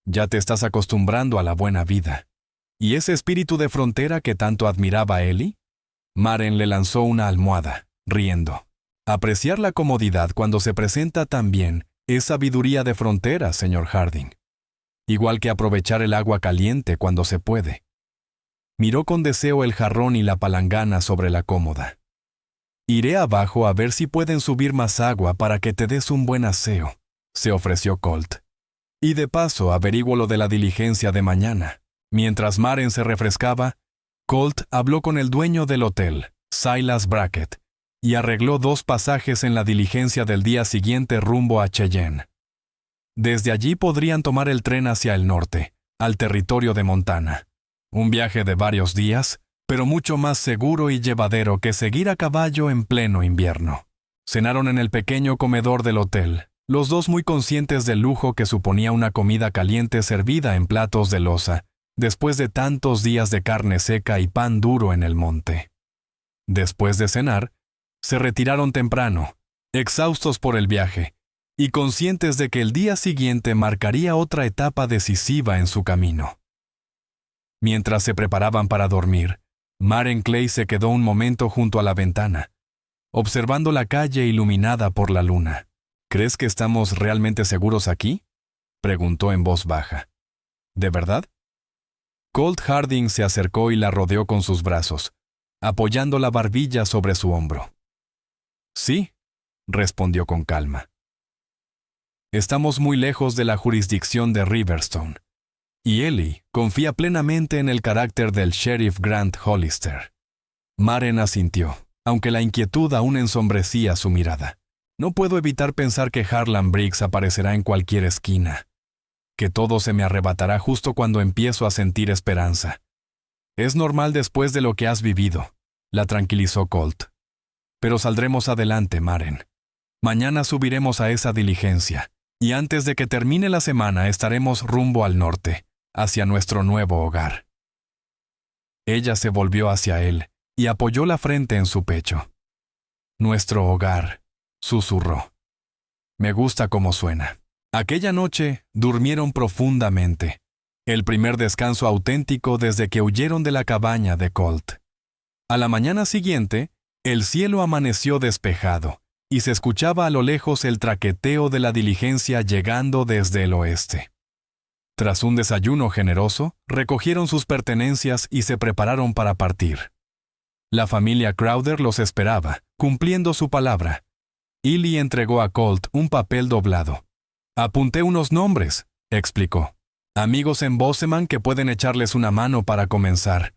«Ya te estás acostumbrando a la buena vida. ¿Y ese espíritu de frontera que tanto admiraba Ellie?» Maren le lanzó una almohada, riendo. «Apreciar la comodidad cuando se presenta tan bien es sabiduría de frontera, señor Harding. Igual que aprovechar el agua caliente cuando se puede». Miró con deseo el jarrón y la palangana sobre la cómoda. Iré abajo a ver si pueden subir más agua para que te des un buen aseo, se ofreció Colt. Y de paso averiguo lo de la diligencia de mañana. Mientras Maren se refrescaba, Colt habló con el dueño del hotel, Silas Brackett, y arregló 2 pasajes en la diligencia del día siguiente rumbo a Cheyenne. Desde allí podrían tomar el tren hacia el norte, al territorio de Montana. Un viaje de varios días, pero mucho más seguro y llevadero que seguir a caballo en pleno invierno. Cenaron en el pequeño comedor del hotel, los dos muy conscientes del lujo que suponía una comida caliente servida en platos de loza, después de tantos días de carne seca y pan duro en el monte. Después de cenar, se retiraron temprano, exhaustos por el viaje, y conscientes de que el día siguiente marcaría otra etapa decisiva en su camino. Mientras se preparaban para dormir, Maren Clay se quedó un momento junto a la ventana, observando la calle iluminada por la luna. ¿Crees que estamos realmente seguros aquí?, preguntó en voz baja. ¿De verdad? Colt Harding se acercó y la rodeó con sus brazos, apoyando la barbilla sobre su hombro. Sí, respondió con calma. Estamos muy lejos de la jurisdicción de Riverstone, y Ellie confía plenamente en el carácter del sheriff Grant Hollister. Maren asintió, aunque la inquietud aún ensombrecía su mirada. No puedo evitar pensar que Harlan Briggs aparecerá en cualquier esquina, que todo se me arrebatará justo cuando empiezo a sentir esperanza. Es normal después de lo que has vivido, la tranquilizó Colt. Pero saldremos adelante, Maren. Mañana subiremos a esa diligencia, y antes de que termine la semana estaremos rumbo al norte, hacia nuestro nuevo hogar. Ella se volvió hacia él y apoyó la frente en su pecho. Nuestro hogar, susurró. Me gusta cómo suena. Aquella noche durmieron profundamente, el primer descanso auténtico desde que huyeron de la cabaña de Colt. A la mañana siguiente, el cielo amaneció despejado, y se escuchaba a lo lejos el traqueteo de la diligencia llegando desde el oeste. Tras un desayuno generoso, recogieron sus pertenencias y se prepararon para partir. La familia Crowder los esperaba, cumpliendo su palabra. Ellie entregó a Colt un papel doblado. Apunté unos nombres, explicó. Amigos en Bozeman que pueden echarles una mano para comenzar.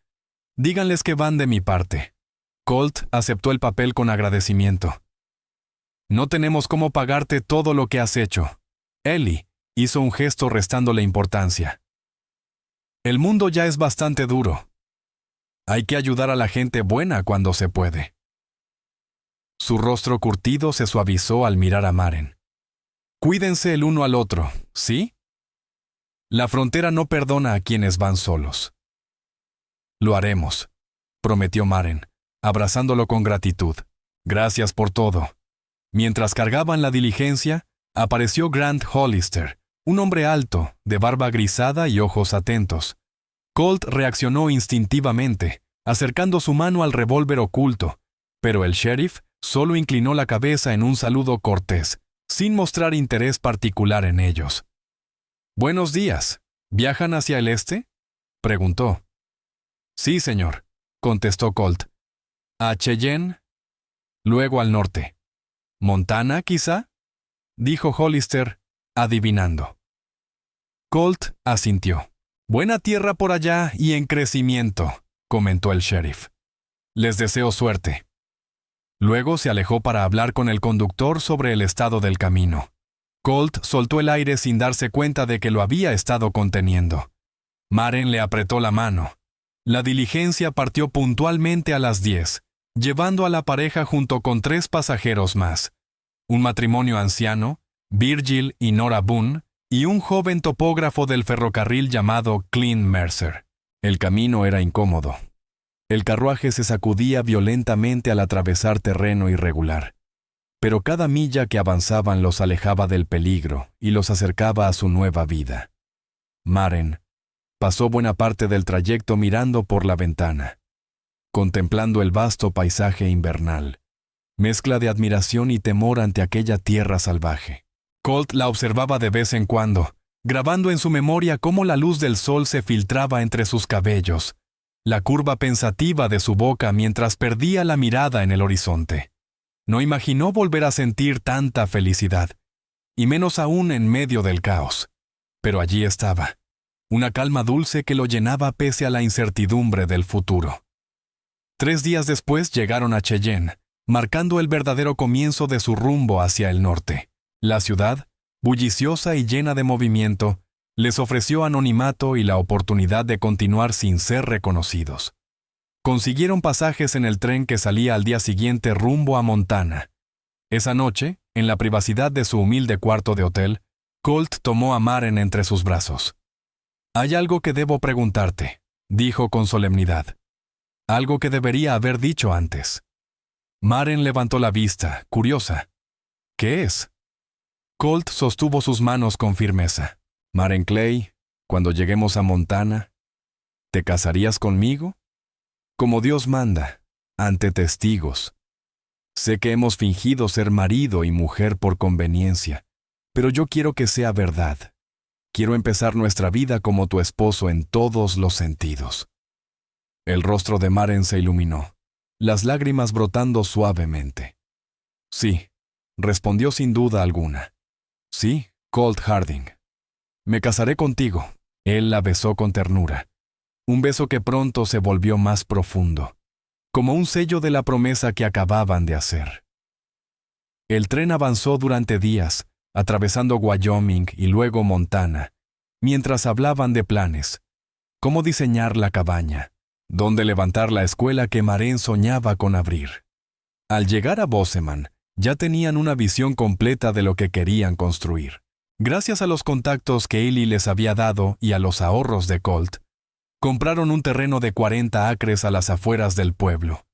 Díganles que van de mi parte. Colt aceptó el papel con agradecimiento. No tenemos cómo pagarte todo lo que has hecho. Ellie hizo un gesto restándole importancia. El mundo ya es bastante duro. Hay que ayudar a la gente buena cuando se puede. Su rostro curtido se suavizó al mirar a Maren. Cuídense el uno al otro, ¿sí? La frontera no perdona a quienes van solos. Lo haremos, prometió Maren, abrazándolo con gratitud. Gracias por todo. Mientras cargaban la diligencia, apareció Grant Hollister, un hombre alto, de barba grisada y ojos atentos. Colt reaccionó instintivamente, acercando su mano al revólver oculto, pero el sheriff solo inclinó la cabeza en un saludo cortés, sin mostrar interés particular en ellos. «Buenos días. ¿Viajan hacia el este?», preguntó. «Sí, señor», contestó Colt. «¿A Cheyenne?» «Luego al norte». «¿Montana, quizá?», dijo Hollister, adivinando. Colt asintió. «Buena tierra por allá y en crecimiento», comentó el sheriff. «Les deseo suerte». Luego se alejó para hablar con el conductor sobre el estado del camino. Colt soltó el aire sin darse cuenta de que lo había estado conteniendo. Maren le apretó la mano. La diligencia partió puntualmente a las 10, llevando a la pareja junto con 3 pasajeros más. Un matrimonio anciano, Virgil y Nora Boone, y un joven topógrafo del ferrocarril llamado Clint Mercer. El camino era incómodo. El carruaje se sacudía violentamente al atravesar terreno irregular. Pero cada milla que avanzaban los alejaba del peligro y los acercaba a su nueva vida. Maren pasó buena parte del trayecto mirando por la ventana, contemplando el vasto paisaje invernal, mezcla de admiración y temor ante aquella tierra salvaje. Colt la observaba de vez en cuando, grabando en su memoria cómo la luz del sol se filtraba entre sus cabellos, la curva pensativa de su boca mientras perdía la mirada en el horizonte. No imaginó volver a sentir tanta felicidad, y menos aún en medio del caos. Pero allí estaba, una calma dulce que lo llenaba pese a la incertidumbre del futuro. 3 días después llegaron a Cheyenne, marcando el verdadero comienzo de su rumbo hacia el norte. La ciudad, bulliciosa y llena de movimiento, les ofreció anonimato y la oportunidad de continuar sin ser reconocidos. Consiguieron pasajes en el tren que salía al día siguiente rumbo a Montana. Esa noche, en la privacidad de su humilde cuarto de hotel, Colt tomó a Maren entre sus brazos. «Hay algo que debo preguntarte», dijo con solemnidad. «Algo que debería haber dicho antes». Maren levantó la vista, curiosa. «¿Qué es?» Colt sostuvo sus manos con firmeza. «Maren Clay, cuando lleguemos a Montana, ¿te casarías conmigo? Como Dios manda, ante testigos. Sé que hemos fingido ser marido y mujer por conveniencia, pero yo quiero que sea verdad. Quiero empezar nuestra vida como tu esposo en todos los sentidos». El rostro de Maren se iluminó, las lágrimas brotando suavemente. «Sí», respondió sin duda alguna. «Sí, Colt Harding. Me casaré contigo». Él la besó con ternura. Un beso que pronto se volvió más profundo, como un sello de la promesa que acababan de hacer. El tren avanzó durante días, atravesando Wyoming y luego Montana, mientras hablaban de planes, cómo diseñar la cabaña, dónde levantar la escuela que Maren soñaba con abrir. Al llegar a Bozeman, ya tenían una visión completa de lo que querían construir. Gracias a los contactos que Eli les había dado y a los ahorros de Colt, compraron un terreno de 40 acres a las afueras del pueblo,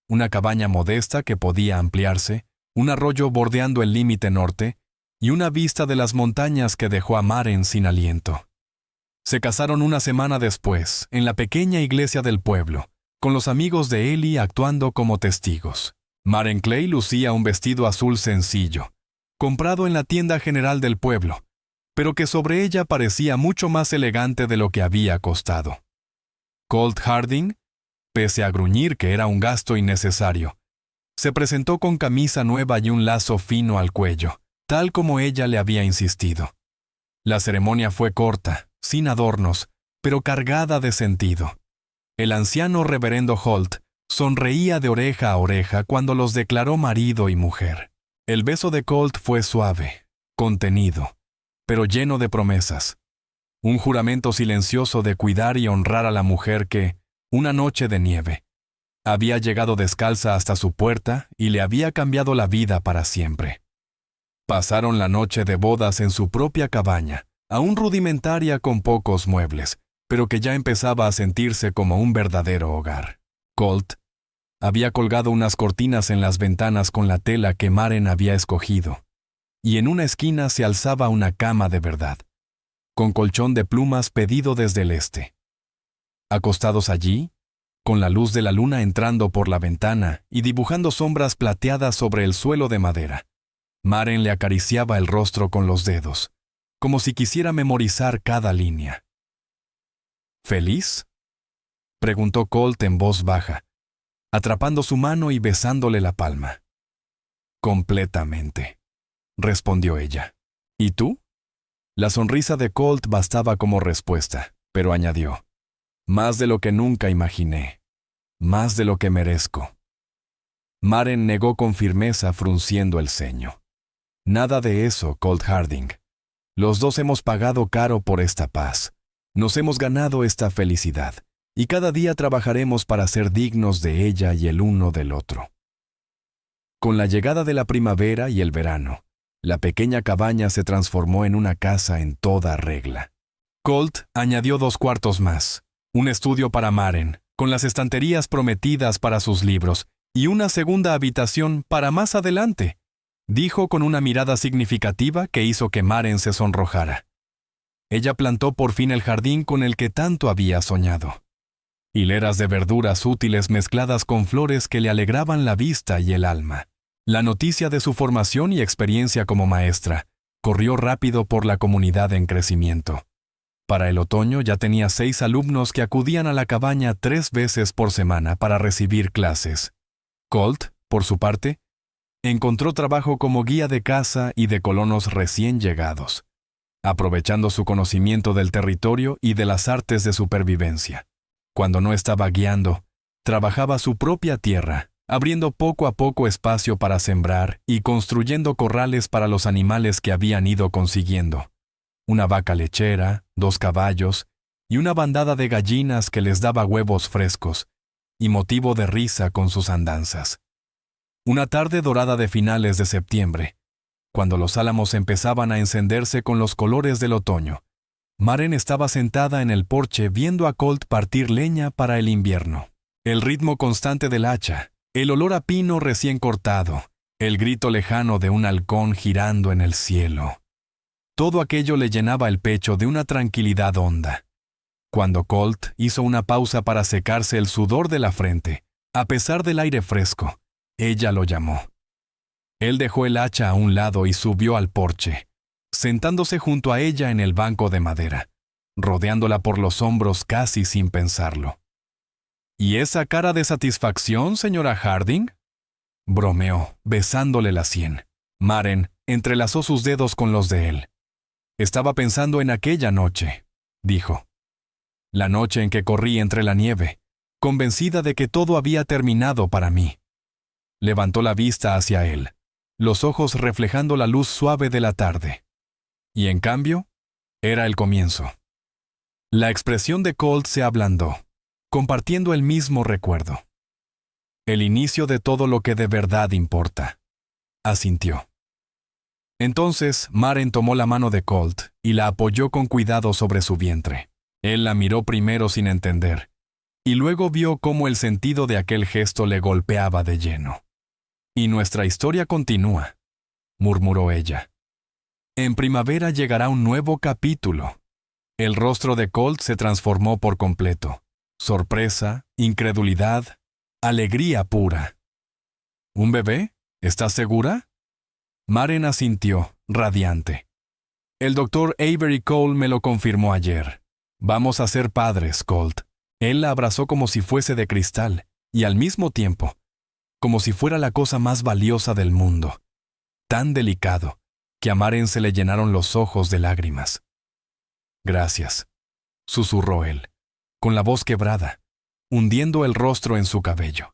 una cabaña modesta que podía ampliarse, un arroyo bordeando el límite norte y una vista de las montañas que dejó a Maren sin aliento. Se casaron una semana después, en la pequeña iglesia del pueblo, con los amigos de Eli actuando como testigos. Maren Clay lucía un vestido azul sencillo, comprado en la tienda general del pueblo, pero que sobre ella parecía mucho más elegante de lo que había costado. Colt Harding, pese a gruñir que era un gasto innecesario, se presentó con camisa nueva y un lazo fino al cuello, tal como ella le había insistido. La ceremonia fue corta, sin adornos, pero cargada de sentido. El anciano reverendo Holt sonreía de oreja a oreja cuando los declaró marido y mujer. El beso de Colt fue suave, contenido, pero lleno de promesas. Un juramento silencioso de cuidar y honrar a la mujer que, una noche de nieve, había llegado descalza hasta su puerta y le había cambiado la vida para siempre. Pasaron la noche de bodas en su propia cabaña, aún rudimentaria con pocos muebles, pero que ya empezaba a sentirse como un verdadero hogar. Colt había colgado unas cortinas en las ventanas con la tela que Maren había escogido, y en una esquina se alzaba una cama de verdad, con colchón de plumas pedido desde el este. Acostados allí, con la luz de la luna entrando por la ventana y dibujando sombras plateadas sobre el suelo de madera, Maren le acariciaba el rostro con los dedos, como si quisiera memorizar cada línea. ¿Feliz?, preguntó Colt en voz baja, atrapando su mano y besándole la palma. «Completamente», respondió ella. «¿Y tú?» La sonrisa de Colt bastaba como respuesta, pero añadió: «Más de lo que nunca imaginé, más de lo que merezco». Maren negó con firmeza, frunciendo el ceño. «Nada de eso, Colt Harding. Los dos hemos pagado caro por esta paz. Nos hemos ganado esta felicidad, y cada día trabajaremos para ser dignos de ella y el uno del otro». Con la llegada de la primavera y el verano, la pequeña cabaña se transformó en una casa en toda regla. Colt añadió 2 cuartos más, un estudio para Maren, con las estanterías prometidas para sus libros, y una segunda habitación para más adelante, dijo con una mirada significativa que hizo que Maren se sonrojara. Ella plantó por fin el jardín con el que tanto había soñado. Hileras de verduras útiles mezcladas con flores que le alegraban la vista y el alma. La noticia de su formación y experiencia como maestra corrió rápido por la comunidad en crecimiento. Para el otoño ya tenía 6 alumnos que acudían a la cabaña 3 veces por semana para recibir clases. Colt, por su parte, Encontró trabajo como guía de caza y de colonos recién llegados, aprovechando su conocimiento del territorio y de las artes de supervivencia. Cuando no estaba guiando, trabajaba su propia tierra, abriendo poco a poco espacio para sembrar y construyendo corrales para los animales que habían ido consiguiendo. Una vaca lechera, 2 caballos y una bandada de gallinas que les daba huevos frescos, y motivo de risa con sus andanzas. Una tarde dorada de finales de septiembre, cuando los álamos empezaban a encenderse con los colores del otoño, Maren estaba sentada en el porche viendo a Colt partir leña para el invierno. El ritmo constante del hacha, el olor a pino recién cortado, el grito lejano de un halcón girando en el cielo. Todo aquello le llenaba el pecho de una tranquilidad honda. Cuando Colt hizo una pausa para secarse el sudor de la frente, a pesar del aire fresco, ella lo llamó. Él dejó el hacha a un lado y subió al porche, sentándose junto a ella en el banco de madera, rodeándola por los hombros casi sin pensarlo. ¿Y esa cara de satisfacción, señora Harding?, bromeó, besándole la sien. Maren entrelazó sus dedos con los de él. Estaba pensando en aquella noche, dijo. La noche en que corrí entre la nieve, convencida de que todo había terminado para mí. Levantó la vista hacia él, los ojos reflejando la luz suave de la tarde. Y en cambio, era el comienzo. La expresión de Colt se ablandó, compartiendo el mismo recuerdo. El inicio de todo lo que de verdad importa, asintió. Entonces, Maren tomó la mano de Colt y la apoyó con cuidado sobre su vientre. Él la miró primero sin entender, y luego vio cómo el sentido de aquel gesto le golpeaba de lleno. «Y nuestra historia continúa», murmuró ella. «En primavera llegará un nuevo capítulo». El rostro de Colt se transformó por completo. Sorpresa, incredulidad, alegría pura. «¿Un bebé? ¿Estás segura?» Maren asintió, radiante. «El doctor Avery Cole me lo confirmó ayer. Vamos a ser padres, Colt». Él la abrazó como si fuese de cristal, y al mismo tiempo, como si fuera la cosa más valiosa del mundo. Tan delicado, que a Maren se le llenaron los ojos de lágrimas. «Gracias», susurró él, con la voz quebrada, hundiendo el rostro en su cabello.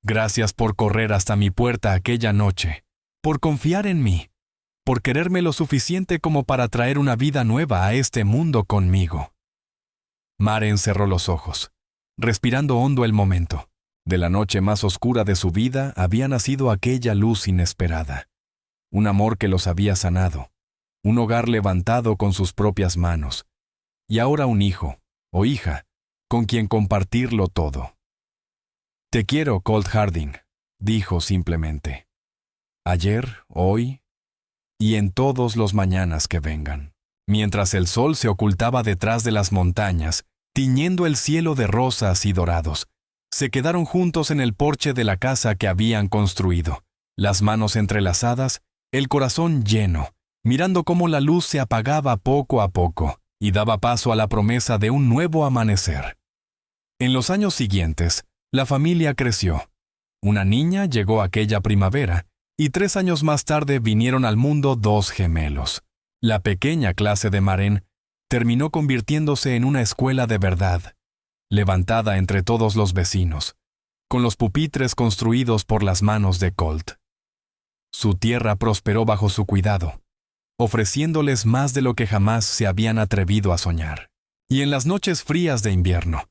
«Gracias por correr hasta mi puerta aquella noche, por confiar en mí, por quererme lo suficiente como para traer una vida nueva a este mundo conmigo». Maren cerró los ojos, respirando hondo el momento. De la noche más oscura de su vida había nacido aquella luz inesperada. Un amor que los había sanado, un hogar levantado con sus propias manos, y ahora un hijo, o hija, con quien compartirlo todo. «Te quiero, Colt Harding», dijo simplemente. «Ayer, hoy, y en todos los mañanas que vengan». Mientras el sol se ocultaba detrás de las montañas, tiñendo el cielo de rosas y dorados, se quedaron juntos en el porche de la casa que habían construido, las manos entrelazadas, el corazón lleno, mirando cómo la luz se apagaba poco a poco y daba paso a la promesa de un nuevo amanecer. En los años siguientes, la familia creció. Una niña llegó aquella primavera, y 3 años más tarde vinieron al mundo 2 gemelos. La pequeña clase de Maren terminó convirtiéndose en una escuela de verdad, levantada entre todos los vecinos, con los pupitres construidos por las manos de Colt. Su tierra prosperó bajo su cuidado, ofreciéndoles más de lo que jamás se habían atrevido a soñar. Y en las noches frías de invierno,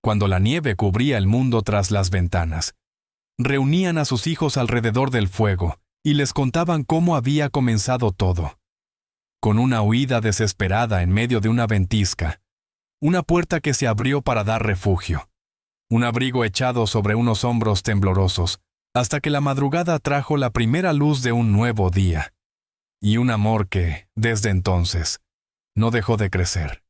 cuando la nieve cubría el mundo tras las ventanas, reunían a sus hijos alrededor del fuego y les contaban cómo había comenzado todo. Con una huida desesperada en medio de una ventisca, una puerta que se abrió para dar refugio, un abrigo echado sobre unos hombros temblorosos, hasta que la madrugada trajo la primera luz de un nuevo día, y un amor que, desde entonces, no dejó de crecer.